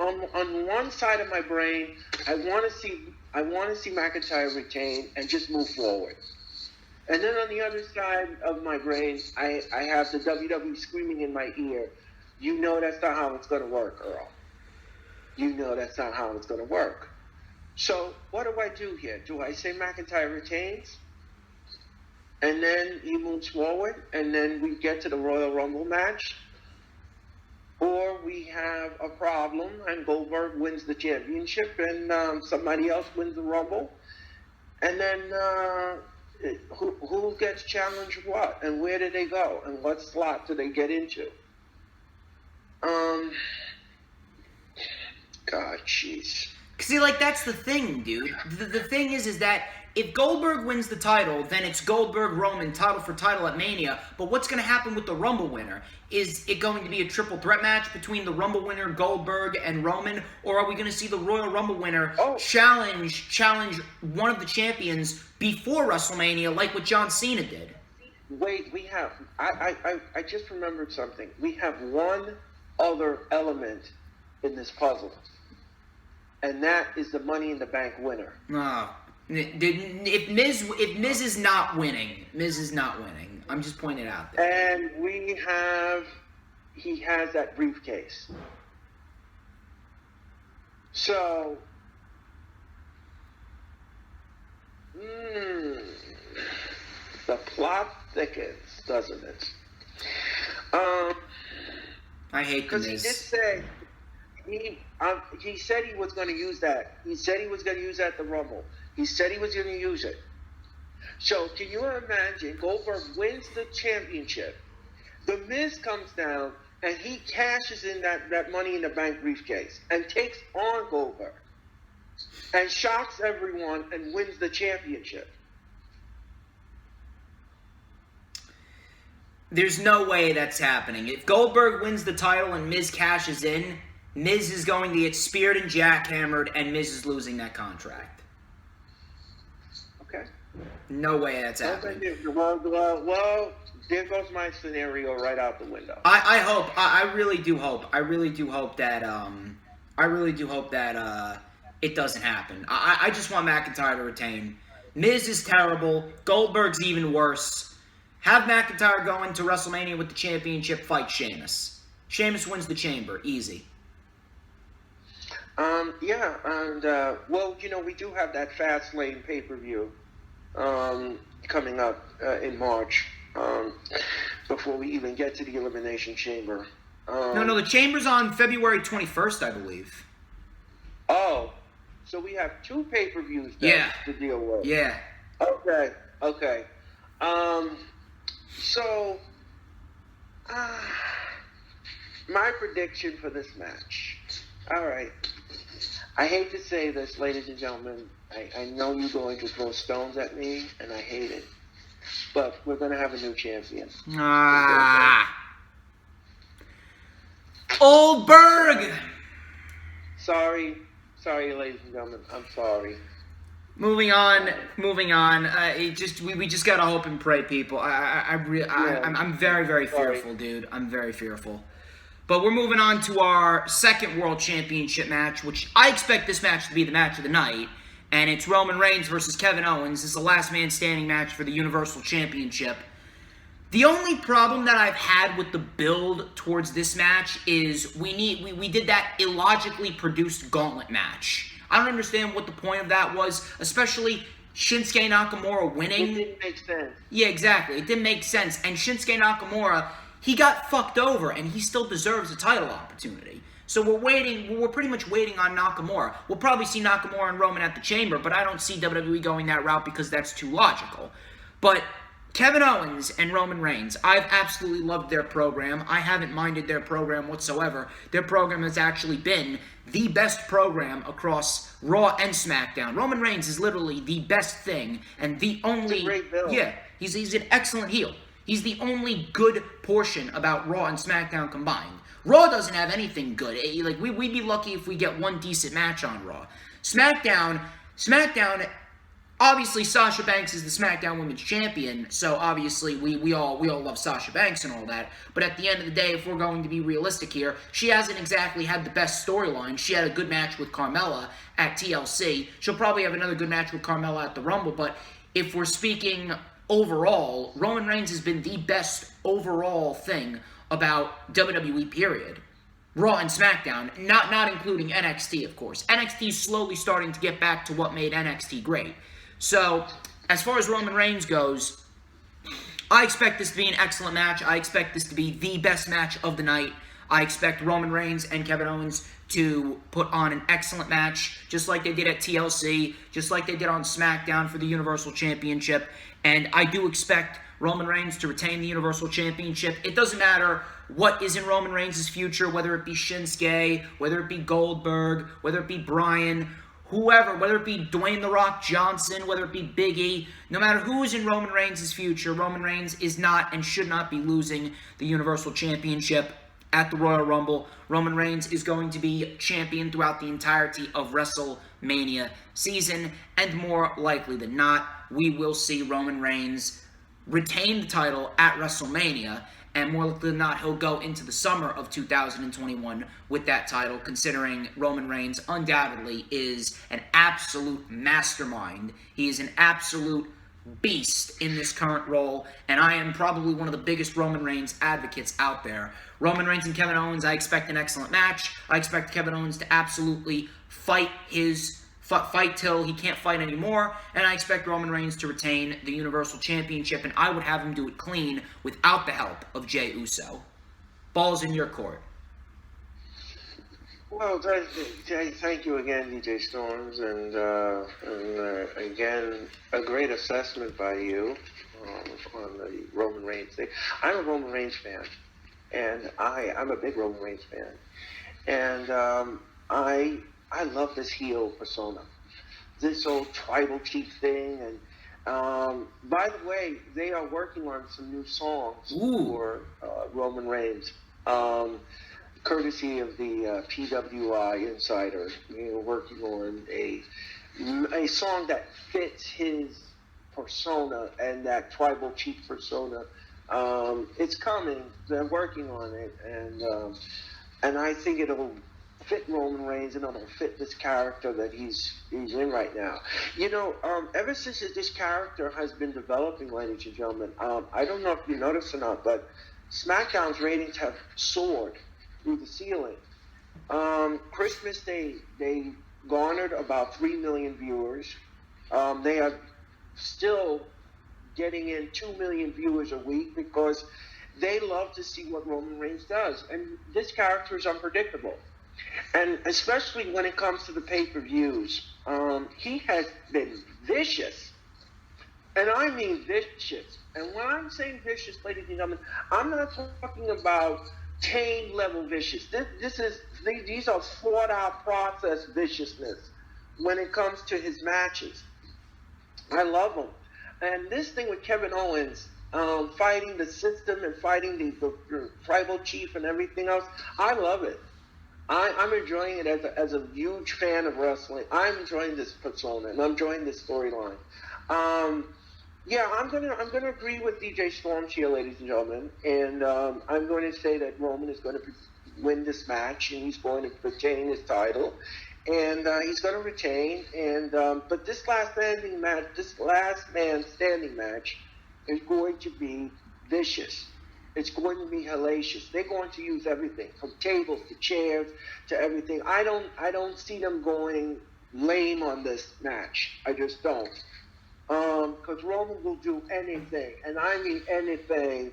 On one side of my brain, I want to see McIntyre retain and just move forward. And then on the other side of my brain, I have the WWE screaming in my ear, "You know that's not how it's going to work, Earl. You know that's not how it's going to work." So what do I do here? Do I say McIntyre retains, and then he moves forward, and then we get to the Royal Rumble match? Or we have a problem, and Goldberg wins the championship, and somebody else wins the Rumble, and then who gets challenged what, and where do they go, and what slot do they get into? God, jeez. See, like, that's the thing, dude. The thing is that if Goldberg wins the title, then it's Goldberg-Roman title for title at Mania. But what's going to happen with the Rumble winner? Is it going to be a triple threat match between the Rumble winner, Goldberg, and Roman? Or are we going to see the Royal Rumble winner challenge one of the champions before WrestleMania, like what John Cena did? Wait, we have... I just remembered something. We have one other element in this puzzle. And that is the Money in the Bank winner. No. If Miz is not winning, Miz is not winning. I'm just pointing it out there. And he has that briefcase. So, the plot thickens, doesn't it? I hate the Miz. Because he did say... He said he was going to use that. He said he was going to use that at the Rumble. He said he was going to use it. So can you imagine? Goldberg wins the championship. The Miz comes down and he cashes in that Money in the Bank briefcase and takes on Goldberg and shocks everyone and wins the championship. There's no way that's happening. If Goldberg wins the title and Miz cashes in, Miz is going to get speared and jackhammered, and Miz is losing that contract. Okay. No way that's happening. Well, there goes my scenario right out the window. I hope. I really do hope. I really do hope that. It doesn't happen. I just want McIntyre to retain. Miz is terrible. Goldberg's even worse. Have McIntyre go into WrestleMania with the championship, fight Sheamus. Sheamus wins the Chamber, easy. Yeah, and well, we do have that Fastlane pay-per-view coming up in March. Before we even get to the Elimination Chamber. No, the Chamber's on February 21st, I believe. Oh, so we have two pay-per-views to deal with. Yeah. Okay. So, my prediction for this match. All right. I hate to say this, ladies and gentlemen. I know you're going to throw stones at me, and I hate it. But we're going to have a new champion. Goldberg! Sorry, ladies and gentlemen. I'm sorry. Moving on. We just gotta hope and pray, people. I'm very, very fearful, dude. I'm very fearful. But we're moving on to our second World Championship match, which I expect this match to be the match of the night. And it's Roman Reigns versus Kevin Owens. This is the last man standing match for the Universal Championship. The only problem that I've had with the build towards this match is we did that illogically produced gauntlet match. I don't understand what the point of that was, especially Shinsuke Nakamura winning. It didn't make sense. Yeah, exactly. It didn't make sense. And Shinsuke Nakamura, he got fucked over, and he still deserves a title opportunity. So we're pretty much waiting on Nakamura. We'll probably see Nakamura and Roman at the Chamber, but I don't see WWE going that route because that's too logical. But Kevin Owens and Roman Reigns, I've absolutely loved their program. I haven't minded their program whatsoever. Their program has actually been the best program across Raw and SmackDown. Roman Reigns is literally the best thing and the only... It's a great build. Yeah, he's an excellent heel. He's the only good portion about Raw and SmackDown combined. Raw doesn't have anything good. We'd be lucky if we get one decent match on Raw. SmackDown, obviously Sasha Banks is the SmackDown Women's Champion, so obviously we all love Sasha Banks and all that. But at the end of the day, if we're going to be realistic here, she hasn't exactly had the best storyline. She had a good match with Carmella at TLC. She'll probably have another good match with Carmella at the Rumble, but if we're speaking overall, Roman Reigns has been the best overall thing about WWE, period. Raw and SmackDown, not including NXT, of course. NXT is slowly starting to get back to what made NXT great. So, as far as Roman Reigns goes, I expect this to be an excellent match. I expect this to be the best match of the night. I expect Roman Reigns and Kevin Owens to put on an excellent match, just like they did at TLC, just like they did on SmackDown for the Universal Championship. And I do expect Roman Reigns to retain the Universal Championship. It doesn't matter what is in Roman Reigns' future, whether it be Shinsuke, whether it be Goldberg, whether it be Bryan, whoever, whether it be Dwayne The Rock Johnson, whether it be Big E, no matter who is in Roman Reigns' future, Roman Reigns is not and should not be losing the Universal Championship at the Royal Rumble. Roman Reigns is going to be champion throughout the entirety of WrestleMania season, and more likely than not, we will see Roman Reigns retain the title at WrestleMania, and more likely than not, he'll go into the summer of 2021 with that title, considering Roman Reigns undoubtedly is an absolute mastermind. He is an absolute beast in this current role, and I am probably one of the biggest Roman Reigns advocates out there. Roman Reigns and Kevin Owens, I expect an excellent match. I expect Kevin Owens to absolutely fight till he can't fight anymore, and I expect Roman Reigns to retain the Universal Championship, and I would have him do it clean without the help of Jey Uso. Ball's in your court. Well, thank you again, DJ Storms, and again, a great assessment by you on the Roman Reigns thing. I'm a Roman Reigns fan. and I'm a big Roman Reigns fan, and I love this heel persona, this old tribal chief thing, and by the way, they are working on some new songs for Roman Reigns, courtesy of the PWI Insider. Working on a song that fits his persona and that tribal chief persona. It's coming. They're working on it, and I think it'll fit Roman Reigns and it'll fit this character that he's in right now. Ever since this character has been developing, ladies and gentlemen, I don't know if you noticed or not, but SmackDown's ratings have soared through the ceiling. Christmas they garnered about 3 million viewers. They are still getting in 2 million viewers a week because they love to see what Roman Reigns does. And this character is unpredictable. And especially when it comes to the pay-per-views, he has been vicious. And I mean vicious. And when I'm saying vicious, ladies and gentlemen, I'm not talking about tame level vicious. These are thought out process viciousness when it comes to his matches. I love him. And this thing with Kevin Owens, fighting the system and fighting the tribal chief and everything else, I love it. I'm enjoying it as a huge fan of wrestling. I'm enjoying this persona and I'm enjoying this storyline. I'm gonna agree with DJ Storms here, ladies and gentlemen, and I'm going to say that Roman is going to win this match and he's going to retain his title, and he's going to retain. And but this last man standing match is going to be vicious. It's going to be hellacious. They're going to use everything from tables to chairs to everything. I don't see them going lame on this match. I just don't. Because Roman will do anything, and I mean anything,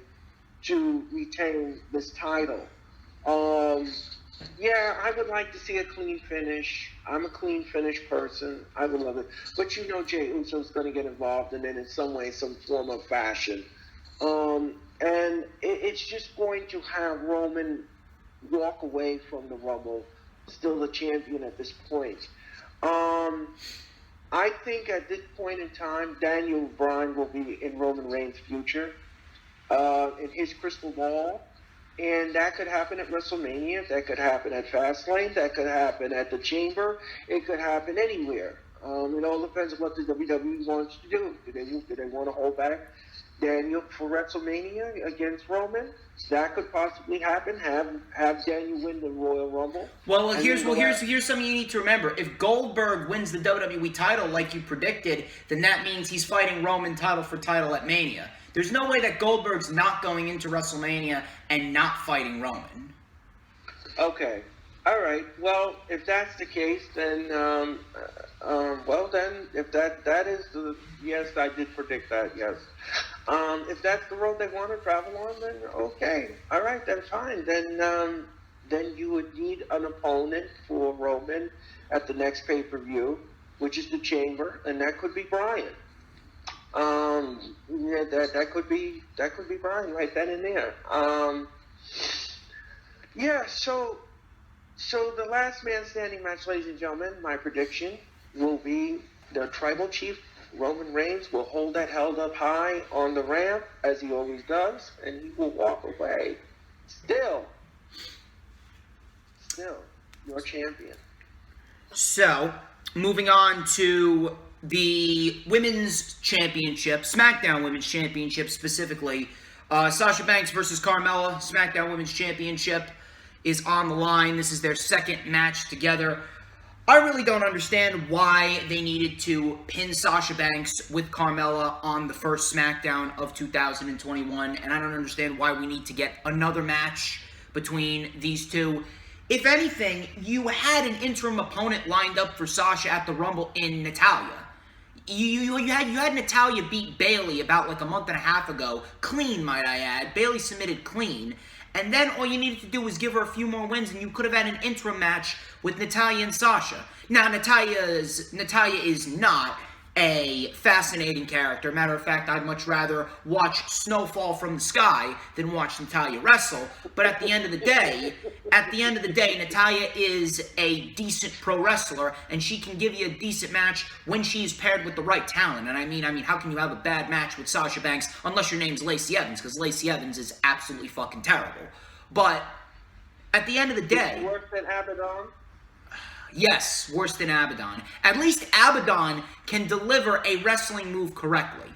to retain this title. I would like to see a clean finish. I'm a clean finish person. I would love it. But Jey Uso's going to get involved in it in some way, some form of fashion. And it's just going to have Roman walk away from the Rumble, still the champion at this point. I think at this point in time, Daniel Bryan will be in Roman Reigns' future, in his crystal ball. And that could happen at WrestleMania. That could happen at Fastlane. That could happen at the Chamber. It could happen anywhere. It all depends on what the WWE wants to do. Do they want to hold back Daniel for WrestleMania against Roman? That could possibly happen. Have Daniel win the Royal Rumble. Here's something you need to remember. If Goldberg wins the WWE title like you predicted, then that means he's fighting Roman title for title at Mania. There's no way that Goldberg's not going into WrestleMania and not fighting Roman. Okay. All right. Well, if that's the case, then if that is the, yes, I did predict that. Yes. If that's the road they want to travel on, then okay. All right, then fine. Then you would need an opponent for Roman at the next pay-per-view, which is the Chamber, and that could be Bryan. That could be Bryan right then and there. So the last man standing match, ladies and gentlemen, my prediction will be the tribal chief Roman Reigns will hold that held up high on the ramp as he always does, and he will walk away. Still your champion. So, moving on to the Women's Championship, SmackDown Women's Championship specifically. Sasha Banks versus Carmella, SmackDown Women's Championship is on the line. This is their second match together. I really don't understand why they needed to pin Sasha Banks with Carmella on the first SmackDown of 2021, and I don't understand why we need to get another match between these two. If anything, you had an interim opponent lined up for Sasha at the Rumble in Natalya. You had Natalya beat Bayley about like a month and a half ago. Clean, might I add. Bayley submitted clean. And then all you needed to do was give her a few more wins, and you could have had an interim match with Natalya and Sasha. Now, Natalya is not a fascinating character. Matter of fact, I'd much rather watch snow fall from the sky than watch Natalya wrestle. But at the end of the day, Natalya is a decent pro wrestler, and she can give you a decent match when she's paired with the right talent. And I mean, how can you have a bad match with Sasha Banks unless your name's Lacey Evans? Because Lacey Evans is absolutely fucking terrible. But at the end of the day, worse than Abaddon. Yes, worse than Abaddon. At least Abaddon can deliver a wrestling move correctly.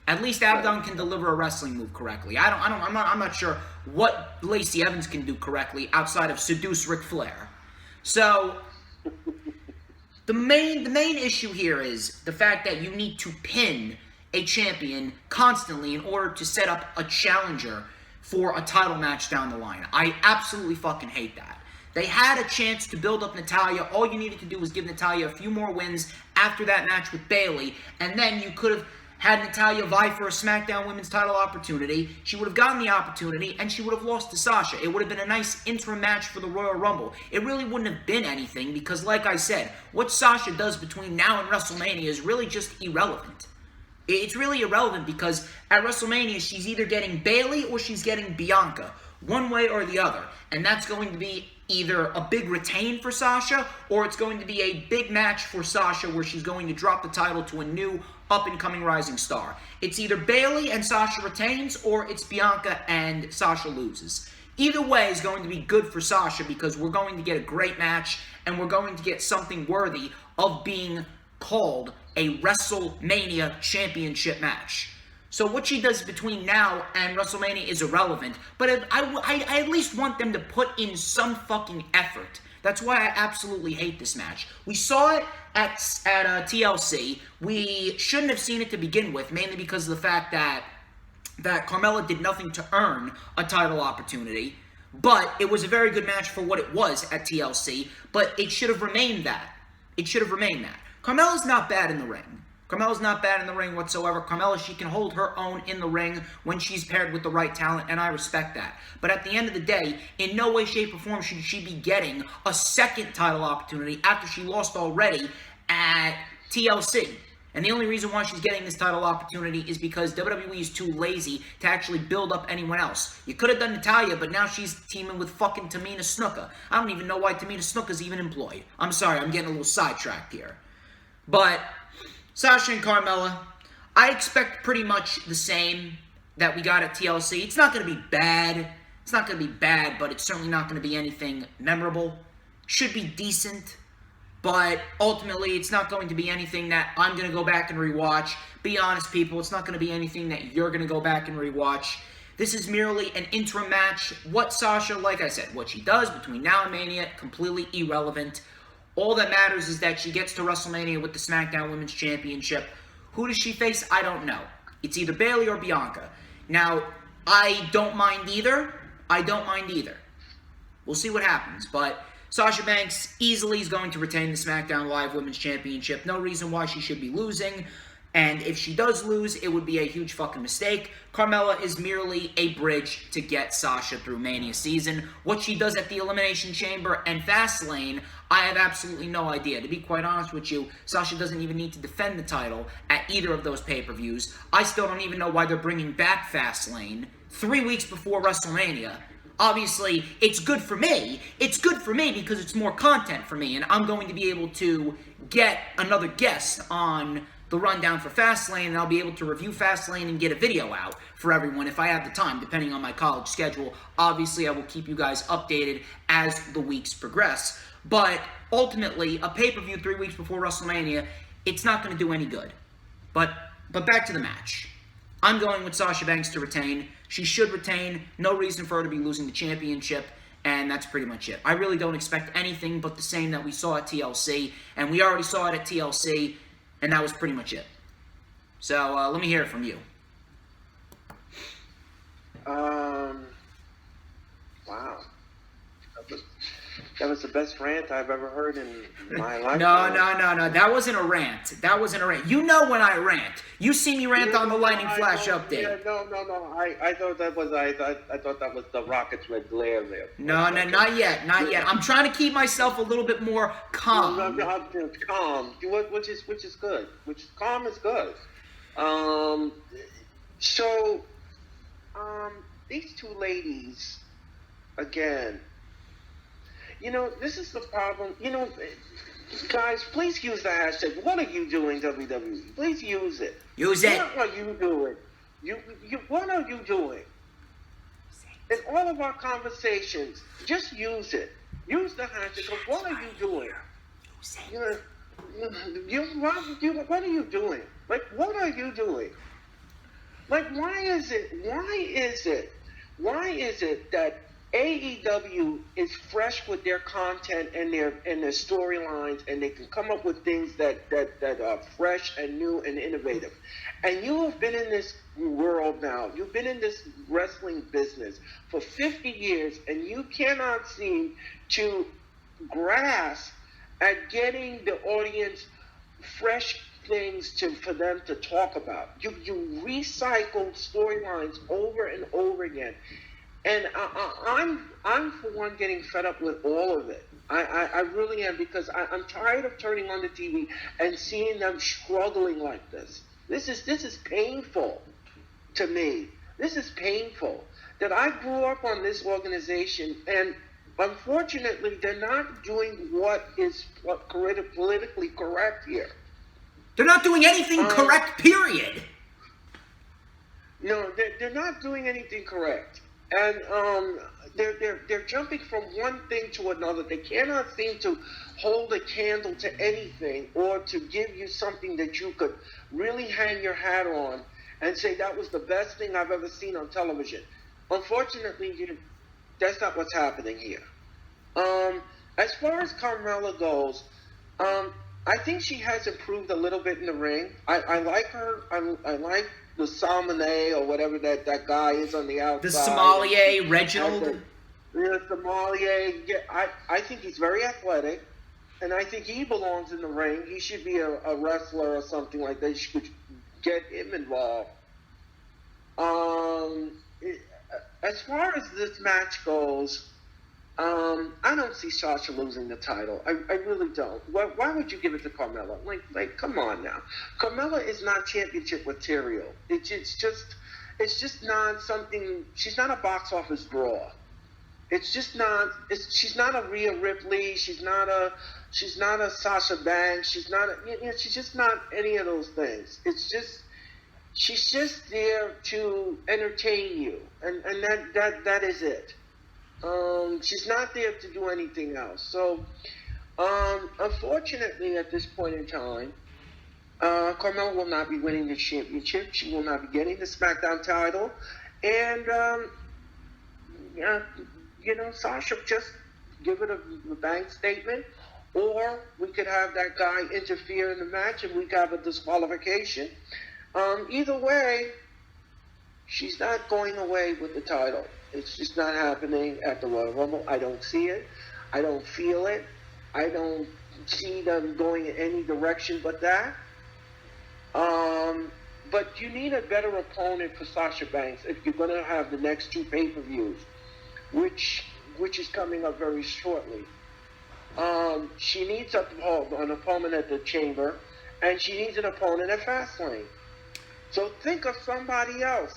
I'm not sure what Lacey Evans can do correctly outside of seduce Ric Flair. So the main issue here is the fact that you need to pin a champion constantly in order to set up a challenger for a title match down the line. I absolutely fucking hate that. They had a chance to build up Natalya. All you needed to do was give Natalya a few more wins after that match with Bayley, and then you could have had Natalya vie for a SmackDown Women's title opportunity. She would have gotten the opportunity, and she would have lost to Sasha. It would have been a nice interim match for the Royal Rumble. It really wouldn't have been anything because, like I said, what Sasha does between now and WrestleMania is really just irrelevant. It's really irrelevant because at WrestleMania, she's either getting Bayley or she's getting Bianca. One way or the other. And that's going to be either a big retain for Sasha, or it's going to be a big match for Sasha where she's going to drop the title to a new up-and-coming rising star. It's either Bayley and Sasha retains, or it's Bianca and Sasha loses. Either way is going to be good for Sasha because we're going to get a great match, and we're going to get something worthy of being called a WrestleMania championship match. So what she does between now and WrestleMania is irrelevant, but I at least want them to put in some fucking effort. That's why I absolutely hate this match. We saw it at TLC. We shouldn't have seen it to begin with, mainly because of the fact that Carmella did nothing to earn a title opportunity. But it was a very good match for what it was at TLC, but it should have remained that. Carmella's not bad in the ring. Carmella's not bad in the ring whatsoever. Carmella, she can hold her own in the ring when she's paired with the right talent, and I respect that. But at the end of the day, in no way, shape, or form should she be getting a second title opportunity after she lost already at TLC. And the only reason why she's getting this title opportunity is because WWE is too lazy to actually build up anyone else. You could have done Natalya, but now she's teaming with fucking Tamina Snuka. I don't even know why Tamina Snuka's even employed. I'm sorry, I'm getting a little sidetracked here. But Sasha and Carmella, I expect pretty much the same that we got at TLC. It's not going to be bad. But it's certainly not going to be anything memorable. Should be decent, but ultimately it's not going to be anything that I'm going to go back and rewatch. Be honest, people, it's not going to be anything that you're going to go back and rewatch. This is merely an interim match. What Sasha, like I said, what she does between now and Mania, completely irrelevant. All that matters is that she gets to WrestleMania with the SmackDown Women's Championship. Who does she face? I don't know. It's either Bayley or Bianca. Now, I don't mind either. We'll see what happens. But Sasha Banks easily is going to retain the SmackDown Live Women's Championship. No reason why she should be losing. And if she does lose, it would be a huge fucking mistake. Carmella is merely a bridge to get Sasha through Mania season. What she does at the Elimination Chamber and Fastlane, I have absolutely no idea. To be quite honest with you, Sasha doesn't even need to defend the title at either of those pay-per-views. I still don't even know why they're bringing back Fastlane 3 weeks before WrestleMania. Obviously, it's good for me. It's good for me because it's more content for me, and I'm going to be able to get another guest on the rundown for Fastlane, and I'll be able to review Fastlane and get a video out for everyone if I have the time, depending on my college schedule. Obviously, I will keep you guys updated as the weeks progress. But ultimately, a pay-per-view 3 weeks before WrestleMania, it's not going to do any good. But back to the match. I'm going with Sasha Banks to retain. She should retain. No reason for her to be losing the championship. And that's pretty much it. I really don't expect anything but the same that we saw at TLC. And we already saw it at TLC. And that was pretty much it. So, let me hear it from you. Wow. That was the best rant I've ever heard in my life. No. That wasn't a rant. You know when I rant. You see me rant on the Lightning Flash update. Yeah, no. I thought that was I thought that was the Rockets red glare there. No, not yet. I'm trying to keep myself a little bit more calm. Calm, which is good. Calm is good. These two ladies, again. This is the problem. Guys, please use the hashtag. What are you doing, WWE? Please use it. Use it. What are you doing? What are you doing? In all of our conversations, just use it. Use the hashtag. What are you doing? What are you doing? Like, what are you doing? Like, why is it that AEW is fresh with their content and their storylines, and they can come up with things that are fresh and new and innovative? And you have been in this world now. You've been in this wrestling business for 50 years, and you cannot seem to grasp at getting the audience fresh things for them to talk about. You recycle storylines over and over again. And I'm for one getting fed up with all of it. I really am, because I'm tired of turning on the TV and seeing them struggling like this. This is painful to me. This is painful that I grew up on this organization, and unfortunately they're not doing what is politically correct here. They're not doing anything correct, period. No, they're not doing anything correct. And they're jumping from one thing to another. They cannot seem to hold a candle to anything, or to give you something that you could really hang your hat on and say that was the best thing I've ever seen on television. Unfortunately, that's not what's happening here. As far as Carmella goes, I think she has improved a little bit in the ring. I like her. I like the sommelier, or whatever that guy is on the outside. The sommelier, Reginald. The sommelier. Yeah, I think he's very athletic, and I think he belongs in the ring. He should be a wrestler or something like that. You should get him involved. As far as this match goes, I don't see Sasha losing the title. I really don't. Why would you give it to Carmella? Like, come on now. Carmella is not championship material. It's just not something. She's not a box office draw. It's just not. She's not a Rhea Ripley. She's not a Sasha Banks. She's just not any of those things. She's just there to entertain you, and that is it. She's not there to do anything else. So, unfortunately, at this point in time, Carmella will not be winning the championship. She will not be getting the SmackDown title. And, Sasha, just give it a bank statement. Or we could have that guy interfere in the match and we could have a disqualification. Either way, she's not going away with the title. It's just not happening at the Royal Rumble. I don't see it. I don't feel it. I don't see them going in any direction but that. But you need a better opponent for Sasha Banks if you're going to have the next two pay-per-views, which is coming up very shortly. She needs an opponent at the Chamber, and she needs an opponent at Fastlane. So think of somebody else.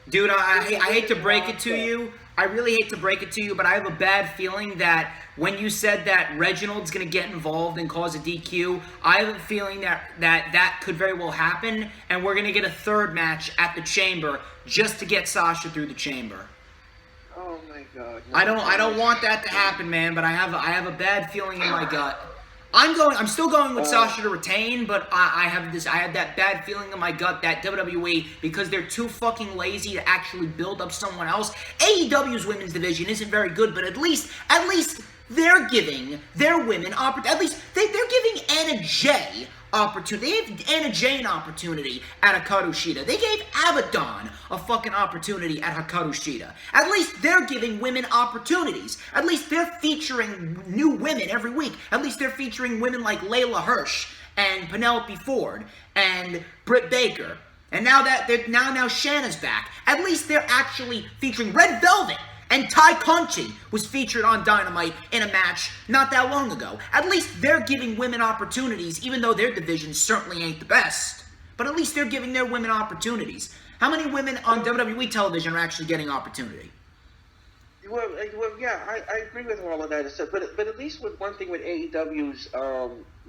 Dude, I hate to break it to you. I really hate to break it to you, but I have a bad feeling that when you said that Reginald's going to get involved and cause a DQ, I have a feeling that could very well happen, and we're going to get a third match at the Chamber just to get Sasha through the Chamber. Oh my God! I don't want that to happen, man. But I have a bad feeling in my gut. I'm still going with Sasha to retain, but I have that bad feeling in my gut that WWE, because they're too fucking lazy to actually build up someone else. AEW's women's division isn't very good, but at least they're giving their women at least they're giving Anna Jay opportunity. They gave Anna Jay an opportunity at Hikaru Shida. They gave Abaddon a fucking opportunity at Hikaru Shida. At least they're giving women opportunities. At least they're featuring new women every week. At least they're featuring women like Layla Hirsch and Penelope Ford and Britt Baker. And now Shanna's back. At least they're actually featuring Red Velvet. And Ty Conchi was featured on Dynamite in a match not that long ago. At least they're giving women opportunities, even though their division certainly ain't the best. But at least they're giving their women opportunities. How many women on WWE television are actually getting opportunity? Well, yeah, I agree with all of that stuff. But at least with one thing with AEW's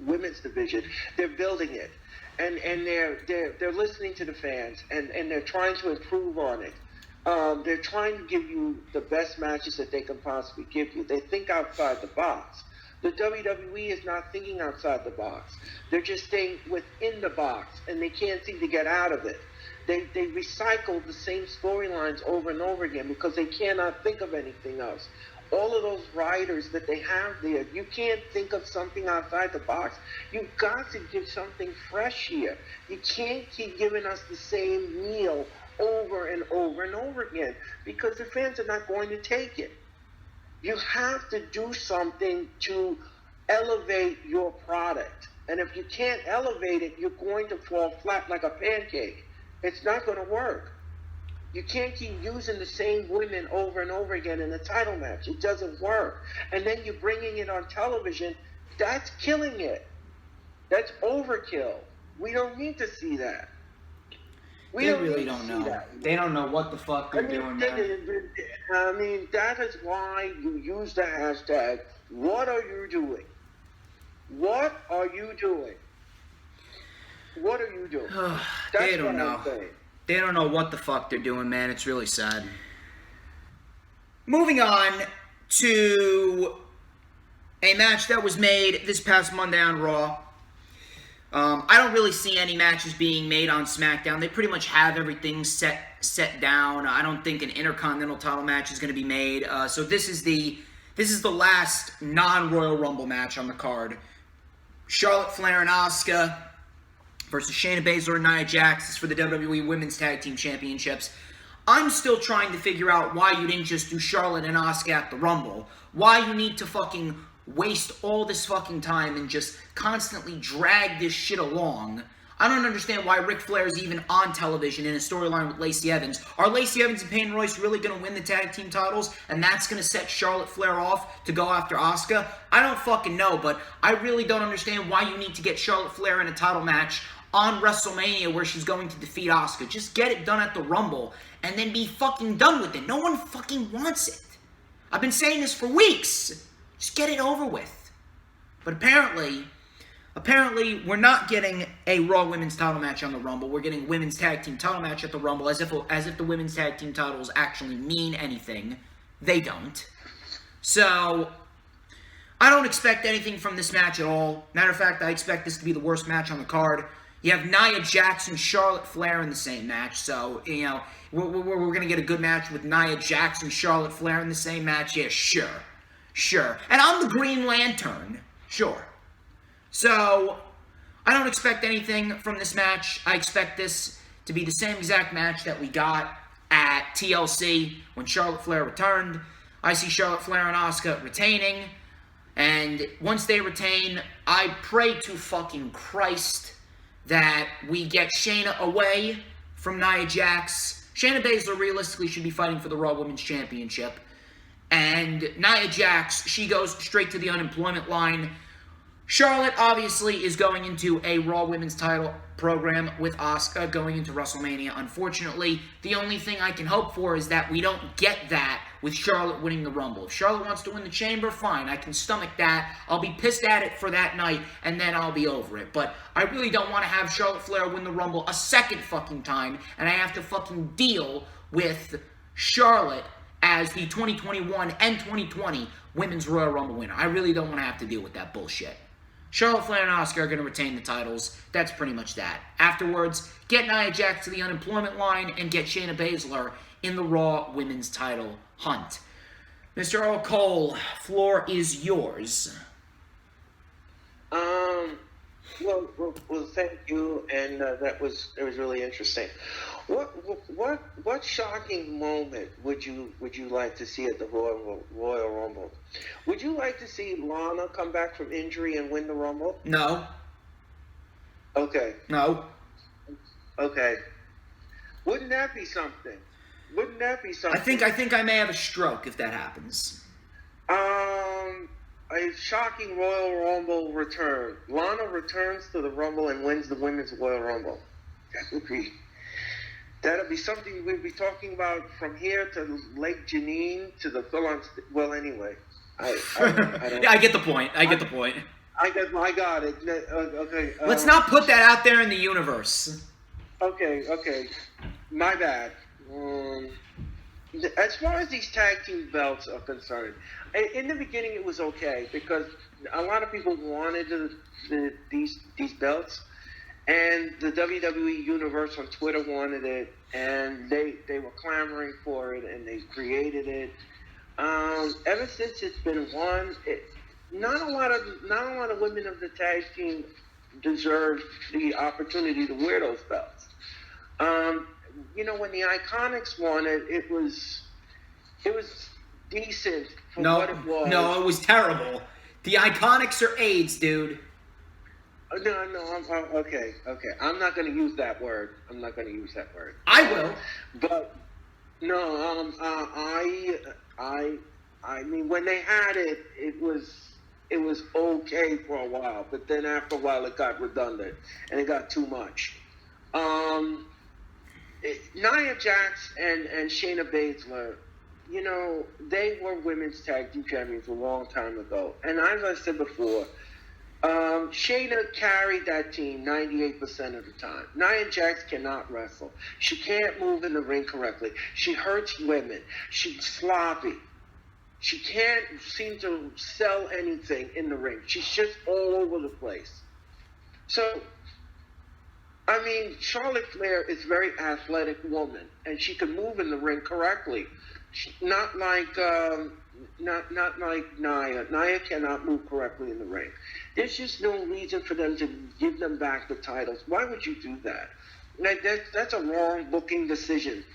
women's division, they're building it, and they're listening to the fans, and they're trying to improve on it. They're trying to give you the best matches that they can possibly give you. They think outside the box. The WWE is not thinking outside the box. They're just staying within the box, and they can't seem to get out of it. They recycle the same storylines over and over again because they cannot think of anything else. All of those writers that they have there, you can't think of something outside the box. You've got to give something fresh here. You can't keep giving us the same meal over and over and over again because the fans are not going to take it. You have to do something to elevate your product. And if you can't elevate it, you're going to fall flat like a pancake. It's not going to work. You can't keep using the same women over and over again in a title match. It doesn't work. And then you're bringing it on television. That's killing it. That's overkill. We don't need to see that. They really don't know. They don't know what the fuck they're doing, man. I mean, that is why you use the hashtag, what are you doing? What are you doing? What are you doing? They don't know. They don't know what the fuck they're doing, man. It's really sad. Moving on to a match that was made this past Monday on Raw. I don't really see any matches being made on SmackDown. They pretty much have everything set down. I don't think an Intercontinental title match is going to be made. So this is the last non-Royal Rumble match on the card. Charlotte Flair and Asuka versus Shayna Baszler and Nia Jax. This is for the WWE Women's Tag Team Championships. I'm still trying to figure out why you didn't just do Charlotte and Asuka at the Rumble. Why you need to fucking waste all this fucking time and just constantly drag this shit along. I don't understand why Ric Flair is even on television in a storyline with Lacey Evans. Are Lacey Evans and Peyton Royce really going to win the tag team titles? And that's going to set Charlotte Flair off to go after Asuka? I don't fucking know, but I really don't understand why you need to get Charlotte Flair in a title match on WrestleMania where she's going to defeat Asuka. Just get it done at the Rumble and then be fucking done with it. No one fucking wants it. I've been saying this for weeks. Just get it over with. But apparently we're not getting a Raw Women's title match on the Rumble. We're getting a Women's Tag Team title match at the Rumble as if the Women's Tag Team titles actually mean anything. They don't. So I don't expect anything from this match at all. Matter of fact, I expect this to be the worst match on the card. You have Nia Jax and Charlotte Flair in the same match. So, you know, we're going to get a good match with Nia Jax and Charlotte Flair in the same match? Yeah, sure. And I'm the Green Lantern. Sure. So, I don't expect anything from this match. I expect this to be the same exact match that we got at TLC when Charlotte Flair returned. I see Charlotte Flair and Asuka retaining. And once they retain, I pray to fucking Christ that we get Shayna away from Nia Jax. Shayna Baszler realistically should be fighting for the Raw Women's Championship. And Nia Jax, she goes straight to the unemployment line. Charlotte, obviously, is going into a Raw Women's title program with Asuka going into WrestleMania. Unfortunately, the only thing I can hope for is that we don't get that with Charlotte winning the Rumble. If Charlotte wants to win the Chamber, fine. I can stomach that. I'll be pissed at it for that night, and then I'll be over it. But I really don't want to have Charlotte Flair win the Rumble a second fucking time, and I have to fucking deal with Charlotte as the 2021 and 2020 Women's Royal Rumble winner. I really don't want to have to deal with that bullshit. Charlotte Flair and Asuka are going to retain the titles. That's pretty much that. Afterwards, get Nia Jax to the unemployment line and get Shayna Baszler in the Raw Women's title hunt. Mr. Earl Cole, floor is yours. Well, thank you, and it was really interesting. What shocking moment would you like to see at the Royal Rumble? Would you like to see Lana come back from injury and win the Rumble? No. Okay. No. Okay. Wouldn't that be something? Wouldn't that be something? I think I may have a stroke if that happens. A shocking Royal Rumble return. Lana returns to the Rumble and wins the Women's Royal Rumble. That'll be something we'll be talking about from here to Lake Janine to the full-on. Well, anyway, I don't. Yeah, I get the point. I got it. Okay. Let's not put that out there in the universe. Okay. My bad. As far as these tag team belts are concerned, in the beginning it was okay because a lot of people wanted these belts, and the WWE Universe on Twitter wanted it, and they were clamoring for it, and they created it. Ever since it's been won, not a lot of women of the tag team deserve the opportunity to wear those belts. When the Iconics won it, it was decent for what it was. No, it was terrible. The Iconics are AIDS, dude. No, okay. I'm not going to use that word. I will. But no, I mean, when they had it, it was okay for a while, but then after a while it got redundant and it got too much. Nia Jax and Shayna Baszler, they were women's tag team champions a long time ago. And as I said before, Shayna carried that team 98% of the time. Nia Jax cannot wrestle. She can't move in the ring correctly. She hurts women. She's sloppy. She can't seem to sell anything in the ring. She's just all over the place. So, I mean, Charlotte Flair is a very athletic woman, and she can move in the ring correctly. Not like Nia. Nia cannot move correctly in the ring. There's just no reason for them to give them back the titles. Why would you do that? That's a wrong booking decision.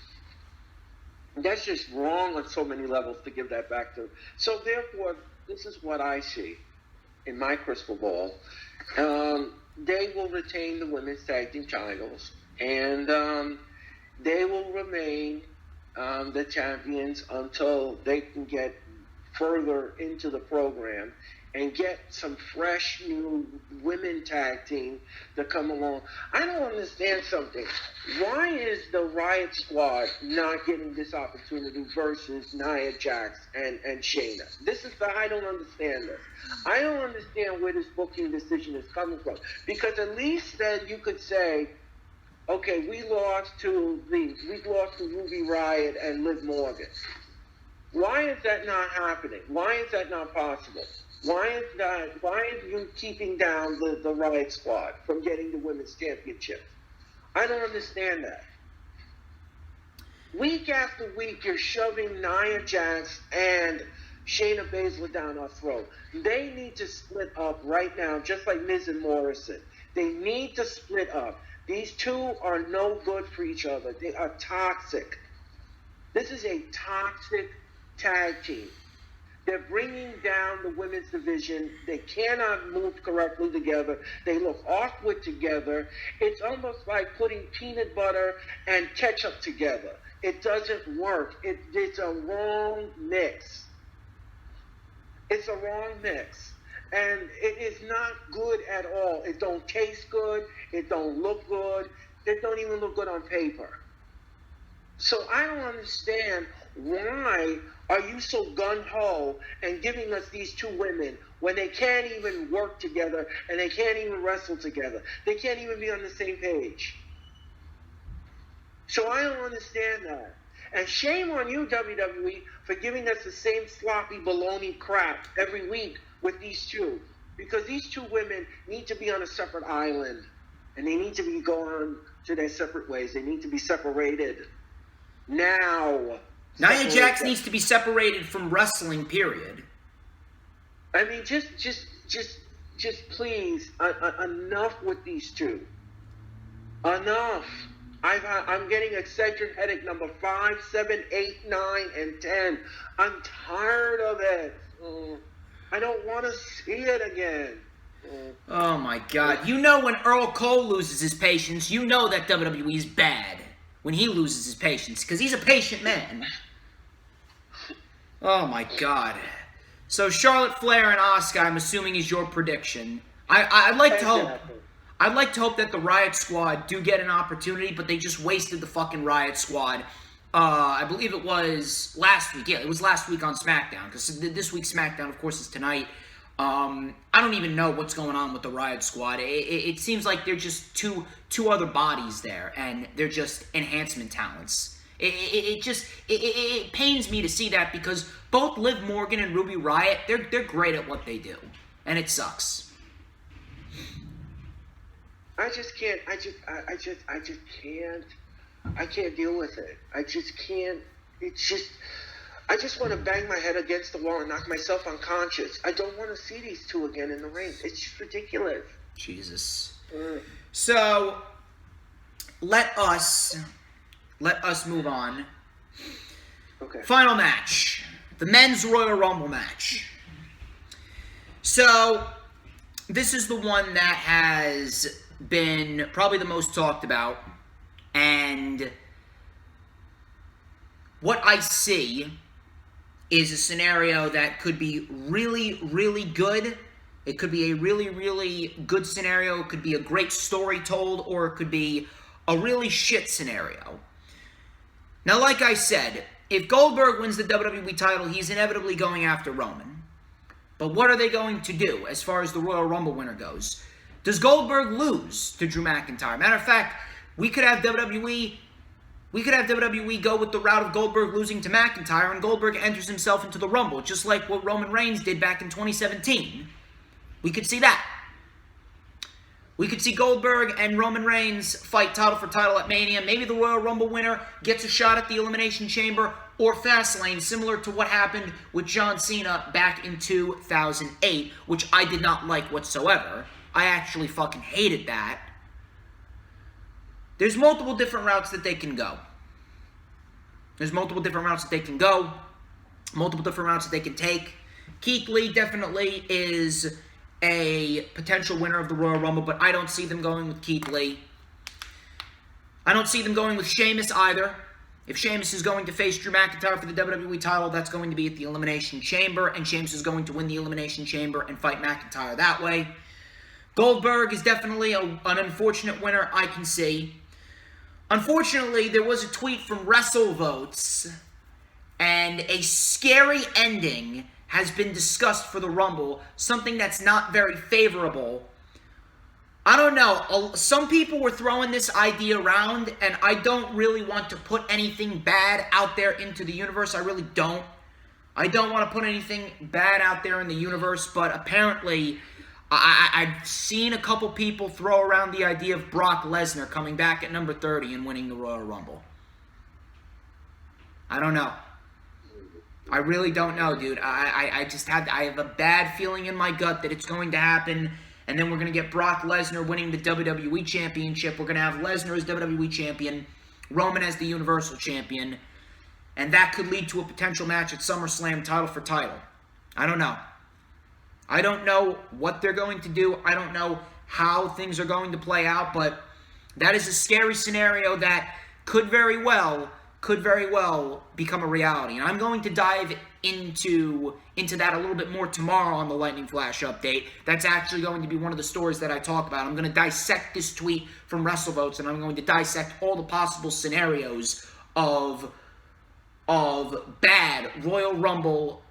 That's just wrong on so many levels to give that back to them. So therefore, this is what I see in my crystal ball. They will retain the women's tag team titles, and they will remain the champions until they can get further into the program and get some fresh new women tag team to come along. I don't understand something. Why is the Riot Squad not getting this opportunity versus Nia Jax and Shayna? I don't understand this. I don't understand where this booking decision is coming from. Because at least then you could say, okay, we lost to Ruby Riott and Liv Morgan. Why is that not happening? Why is that not possible? Why is you keeping down the Riot Squad from getting the women's championship? I don't understand that. Week after week, you're shoving Nia Jax and Shayna Baszler down our throat. They need to split up right now, just like Miz and Morrison. They need to split up. These two are no good for each other. They are toxic. This is a toxic tag team. They're bringing down the women's division. They cannot move correctly together. They look awkward together. It's almost like putting peanut butter and ketchup together. It doesn't work. It's a wrong mix. It's a wrong mix. And it is not good at all. It don't taste good. It don't look good. It don't even look good on paper. So I don't understand why are you so gung-ho and giving us these two women when they can't even work together and they can't even wrestle together. They can't even be on the same page. So I don't understand that. And shame on you, WWE, for giving us the same sloppy baloney crap every week with these two. Because these two women need to be on a separate island. And they need to be going to their separate ways. They need to be separated. Now. Nia Jax needs to be separated from wrestling, period. I mean, just just please, enough with these two. Enough. I'm getting eccentric headache number 5, 7, 8, 9, and 10. I'm tired of it. I don't want to see it again. Oh my God. You know when Earl Cole loses his patience, you know that WWE's bad. When he loses his patience, because he's a patient man. Oh my God. So Charlotte Flair and Asuka, I'm assuming, is your prediction. I'd like to hope. I'd like to hope that the Riot Squad do get an opportunity, but they just wasted the fucking Riot Squad. I believe it was last week. Yeah, it was last week on SmackDown, because this week's SmackDown, of course, is tonight. I don't even know what's going on with the Riot Squad. It seems like they're just two other bodies there, and they're just enhancement talents. It pains me to see that, because both Liv Morgan and Ruby Riott, they're great at what they do, and it sucks. I just can't. I just can't. I can't deal with it. I just can't. It's just. I just want to bang my head against the wall and knock myself unconscious. I don't want to see these two again in the ring. It's just ridiculous. Jesus. So, let us move on. Okay. Final match. The Men's Royal Rumble match. So, this is the one that has been probably the most talked about, and what I see is a scenario that could be really, really good. It could be a really, really good scenario. It could be a great story told, or it could be a really shit scenario. Now, like I said, if Goldberg wins the WWE title, he's inevitably going after Roman. But what are they going to do as far as the Royal Rumble winner goes? Does Goldberg lose to Drew McIntyre? Matter of fact, we could have WWE go with the route of Goldberg losing to McIntyre, and Goldberg enters himself into the Rumble, just like what Roman Reigns did back in 2017. We could see that. We could see Goldberg and Roman Reigns fight title for title at Mania. Maybe the Royal Rumble winner gets a shot at the Elimination Chamber or Fastlane, similar to what happened with John Cena back in 2008, which I did not like whatsoever. I actually fucking hated that. There's multiple different routes that they can go. Multiple different routes that they can take. Keith Lee definitely is a potential winner of the Royal Rumble, but I don't see them going with Keith Lee. I don't see them going with Sheamus either. If Sheamus is going to face Drew McIntyre for the WWE title, that's going to be at the Elimination Chamber, and Sheamus is going to win the Elimination Chamber and fight McIntyre that way. Goldberg is definitely an unfortunate winner, I can see. Unfortunately, there was a tweet from WrestleVotes, and a scary ending has been discussed for the Rumble, something that's not very favorable. I don't know, some people were throwing this idea around, and I don't really want to put anything bad out there into the universe. I really don't. I don't want to put anything bad out there in the universe, but apparently I've seen a couple people throw around the idea of Brock Lesnar coming back at number 30 and winning the Royal Rumble. I don't know. I really don't know, dude. I have a bad feeling in my gut that it's going to happen, and then we're going to get Brock Lesnar winning the WWE Championship. We're going to have Lesnar as WWE Champion, Roman as the Universal Champion, and that could lead to a potential match at SummerSlam title for title. I don't know. I don't know what they're going to do. I don't know how things are going to play out, but that is a scary scenario that could very well become a reality. And I'm going to dive into that a little bit more tomorrow on the Lightning Flash update. That's actually going to be one of the stories that I talk about. I'm going to dissect this tweet from WrestleVotes, and I'm going to dissect all the possible scenarios of bad Royal Rumble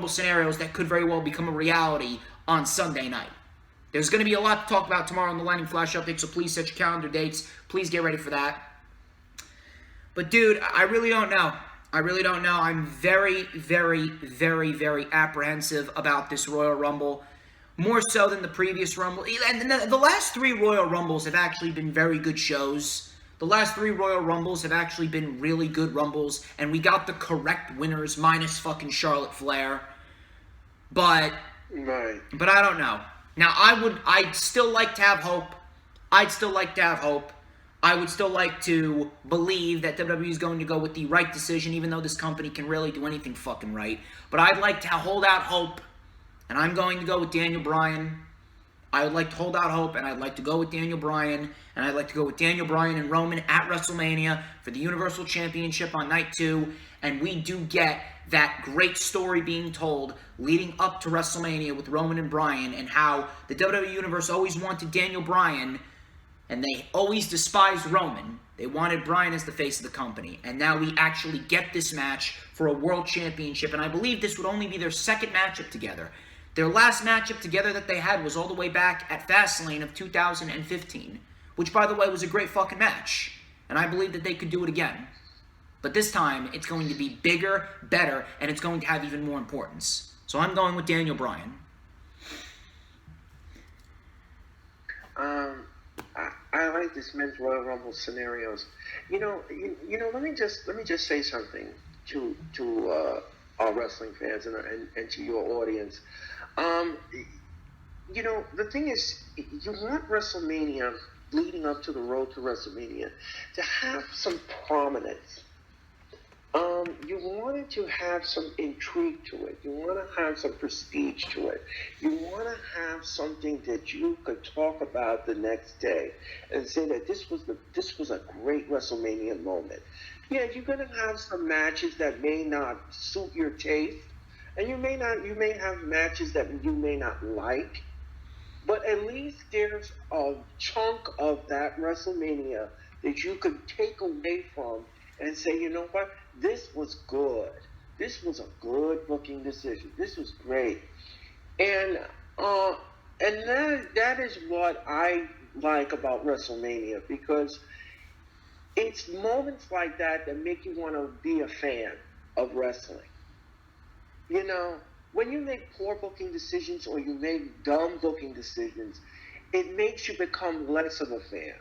scenarios that could very well become a reality on Sunday night. There's going to be a lot to talk about tomorrow on the Lightning Flash update, so please set your calendar dates. Please get ready for that. But dude, I really don't know. I'm very, very, very, very apprehensive about this Royal Rumble. More so than the previous Rumble. And the last 3 Royal Rumbles have actually been very good shows. The last 3 Royal Rumbles have actually been really good Rumbles, and we got the correct winners, minus fucking Charlotte Flair. But right. But I don't know. Now, I'd still like to have hope. I would still like to believe that WWE is going to go with the right decision, even though this company can really do anything fucking right. But I'd like to hold out hope, and I'm going to go with Daniel Bryan. I would like to hold out hope, and I'd like to go with Daniel Bryan, and I'd like to go with Daniel Bryan and Roman at WrestleMania for the Universal Championship on night 2, and we do get that great story being told leading up to WrestleMania with Roman and Bryan, and how the WWE Universe always wanted Daniel Bryan, and they always despised Roman. They wanted Bryan as the face of the company, and now we actually get this match for a World Championship, and I believe this would only be their second matchup together. Their last matchup together that they had was all the way back at Fastlane of 2015, which, by the way, was a great fucking match. And I believe that they could do it again. But this time, it's going to be bigger, better, and it's going to have even more importance. So I'm going with Daniel Bryan. I like this men's Royal Rumble scenarios. Let me just say something to our wrestling fans and to your audience. The thing is, you want WrestleMania leading up to the road to WrestleMania to have some prominence. You want it to have some intrigue to it. You want to have some prestige to it. You want to have something that you could talk about the next day and say that this was a great WrestleMania moment. Yeah, you're going to have some matches that may not suit your taste, and you may have matches that you may not like, but at least there's a chunk of that WrestleMania that you could take away from and say, you know what, this was good. This was a good booking decision. This was great. And that is what I like about WrestleMania, because it's moments like that that make you want to be a fan of wrestling. When you make poor booking decisions or you make dumb booking decisions, it makes you become less of a fan.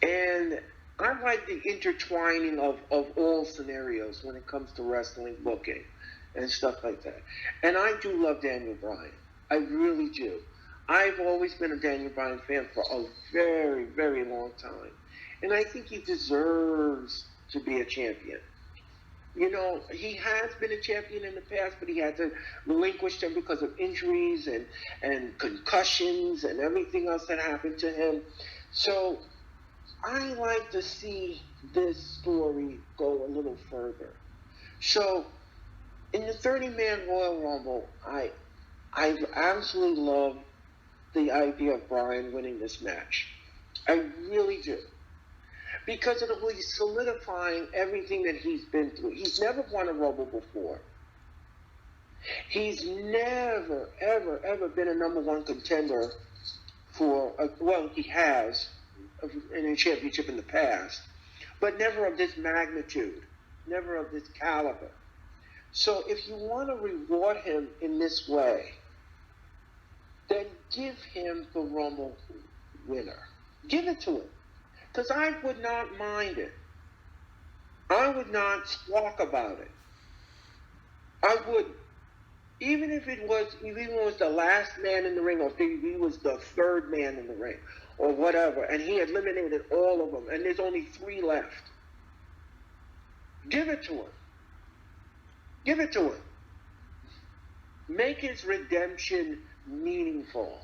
And I like the intertwining of all scenarios when it comes to wrestling booking and stuff like that. And I do love Daniel Bryan. I really do. I've always been a Daniel Bryan fan for a very, very long time. And I think he deserves to be a champion. He has been a champion in the past, but he had to relinquish them because of injuries and concussions and everything else that happened to him. So I like to see this story go a little further. So in the 30-man Royal Rumble, I absolutely love the idea of Bryan winning this match. I really do. Because it'll be solidifying everything that he's been through. He's never won a Rumble before. He's never, ever, ever been a number one contender he has in a championship in the past, but never of this magnitude, never of this caliber. So if you want to reward him in this way, then give him the Rumble winner. Give it to him. Because I would not mind it. I would not squawk about it. I would, even if it was the last man in the ring, or if he was the third man in the ring, or whatever, and he eliminated all of them, and there's only 3 left. Give it to him. Give it to him. Make his redemption meaningful.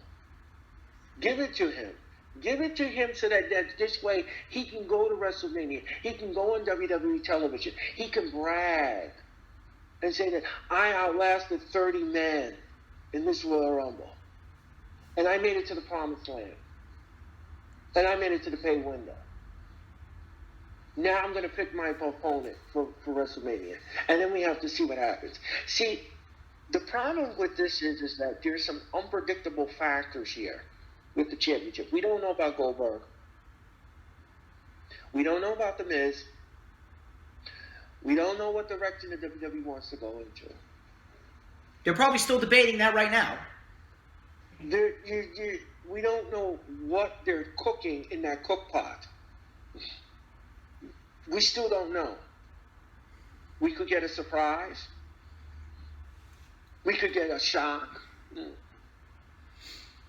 Give it to him. Give it to him so that this way he can go to WrestleMania. He can go on WWE television. He can brag and say that I outlasted 30 men in this Royal Rumble. And I made it to the Promised Land. And I made it to the pay window. Now I'm going to pick my opponent for WrestleMania. And then we have to see what happens. See, the problem with this is that there's some unpredictable factors here with the championship. We don't know about Goldberg. We don't know about The Miz. We don't know what direction the WWE wants to go into. They're probably still debating that right now. We don't know what they're cooking in that cook pot. We still don't know. We could get a surprise. We could get a shock.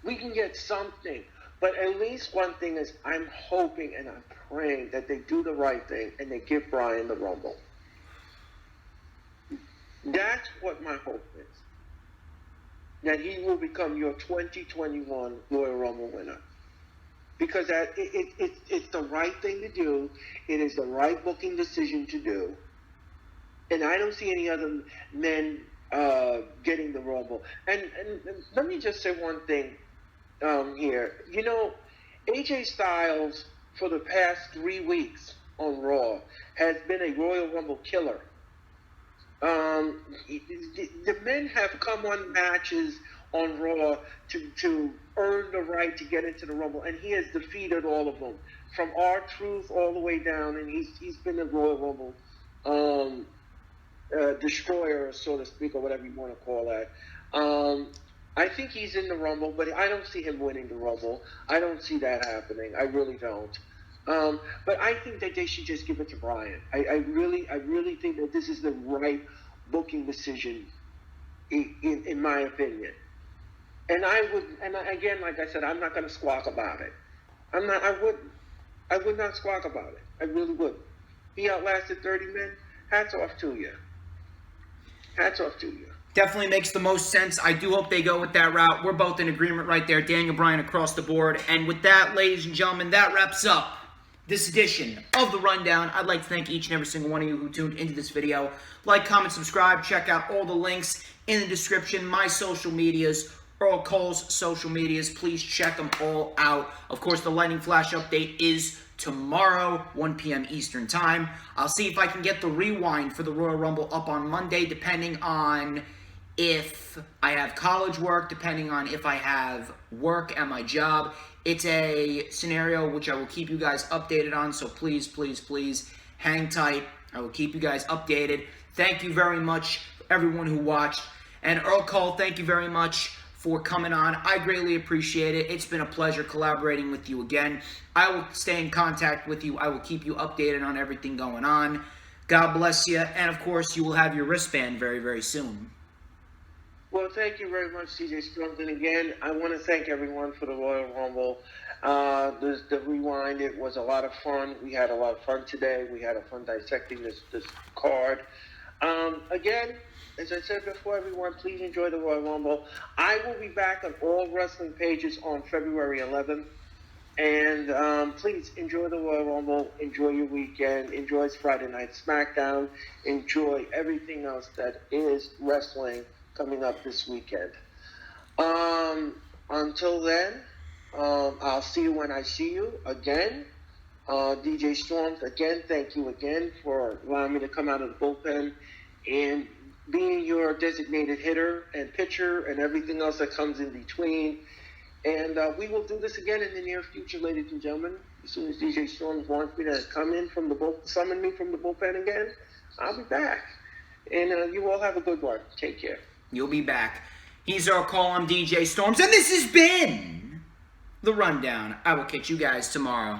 We can get something. But at least one thing is, I'm hoping and I'm praying that they do the right thing and they give Bryan the Rumble. That's what my hope is. That he will become your 2021 Royal Rumble winner. Because it's the right thing to do. It is the right booking decision to do. And I don't see any other men getting the Rumble. And let me just say one thing here. You know, AJ Styles, for the past 3 weeks on Raw, has been a Royal Rumble killer. The men have come on matches on Raw to earn the right to get into the Rumble, and he has defeated all of them, from R-Truth all the way down, and he's been a Royal Rumble destroyer, so to speak, or whatever you want to call that. I think he's in the Rumble, but I don't see him winning the Rumble. I don't see that happening. I really don't. But I think that they should just give it to Bryan. I really think that this is the right booking decision, in my opinion. And again, like I said, I'm not going to squawk about it. I would not squawk about it. I really would. He outlasted 30 men. Hats off to you. Hats off to you. Definitely makes the most sense. I do hope they go with that route. We're both in agreement right there. Daniel Bryan across the board. And with that, ladies and gentlemen, that wraps up this edition of The Rundown. I'd like to thank each and every single one of you who tuned into this video. Like, comment, subscribe. Check out all the links in the description. My social medias, Earl Cole's social medias. Please check them all out. Of course, the Lightning Flash update is tomorrow, 1 p.m. Eastern Time. I'll see if I can get the rewind for the Royal Rumble up on Monday, depending on if I have college work, depending on if I have work at my job. It's a scenario which I will keep you guys updated on, so please, please, please hang tight. I will keep you guys updated. Thank you very much, everyone who watched. And Earl Cole, thank you very much for coming on. I greatly appreciate it. It's been a pleasure collaborating with you again. I will stay in contact with you. I will keep you updated on everything going on. God bless you. And, of course, you will have your wristband very, very soon. Well, thank you very much, CJ Storms. And again, I want to thank everyone for the Royal Rumble. The rewind, it was a lot of fun. We had a lot of fun today. We had a fun dissecting this card. Again, as I said before, everyone, please enjoy the Royal Rumble. I will be back on all wrestling pages on February 11th. And please enjoy the Royal Rumble. Enjoy your weekend. Enjoy Friday Night SmackDown. Enjoy everything else that is wrestling coming up this weekend. Until then, I'll see you when I see you again. DJ Storms, again, thank you again for allowing me to come out of the bullpen and being your designated hitter and pitcher and everything else that comes in between. And we will do this again in the near future, ladies and gentlemen. As soon as DJ Storms wants me to come in from the summon me from the bullpen again, I'll be back. And you all have a good one. Take care. You'll be back. He's Earl Cole. I'm DJ Storms. And this has been The Rundown. I will catch you guys tomorrow.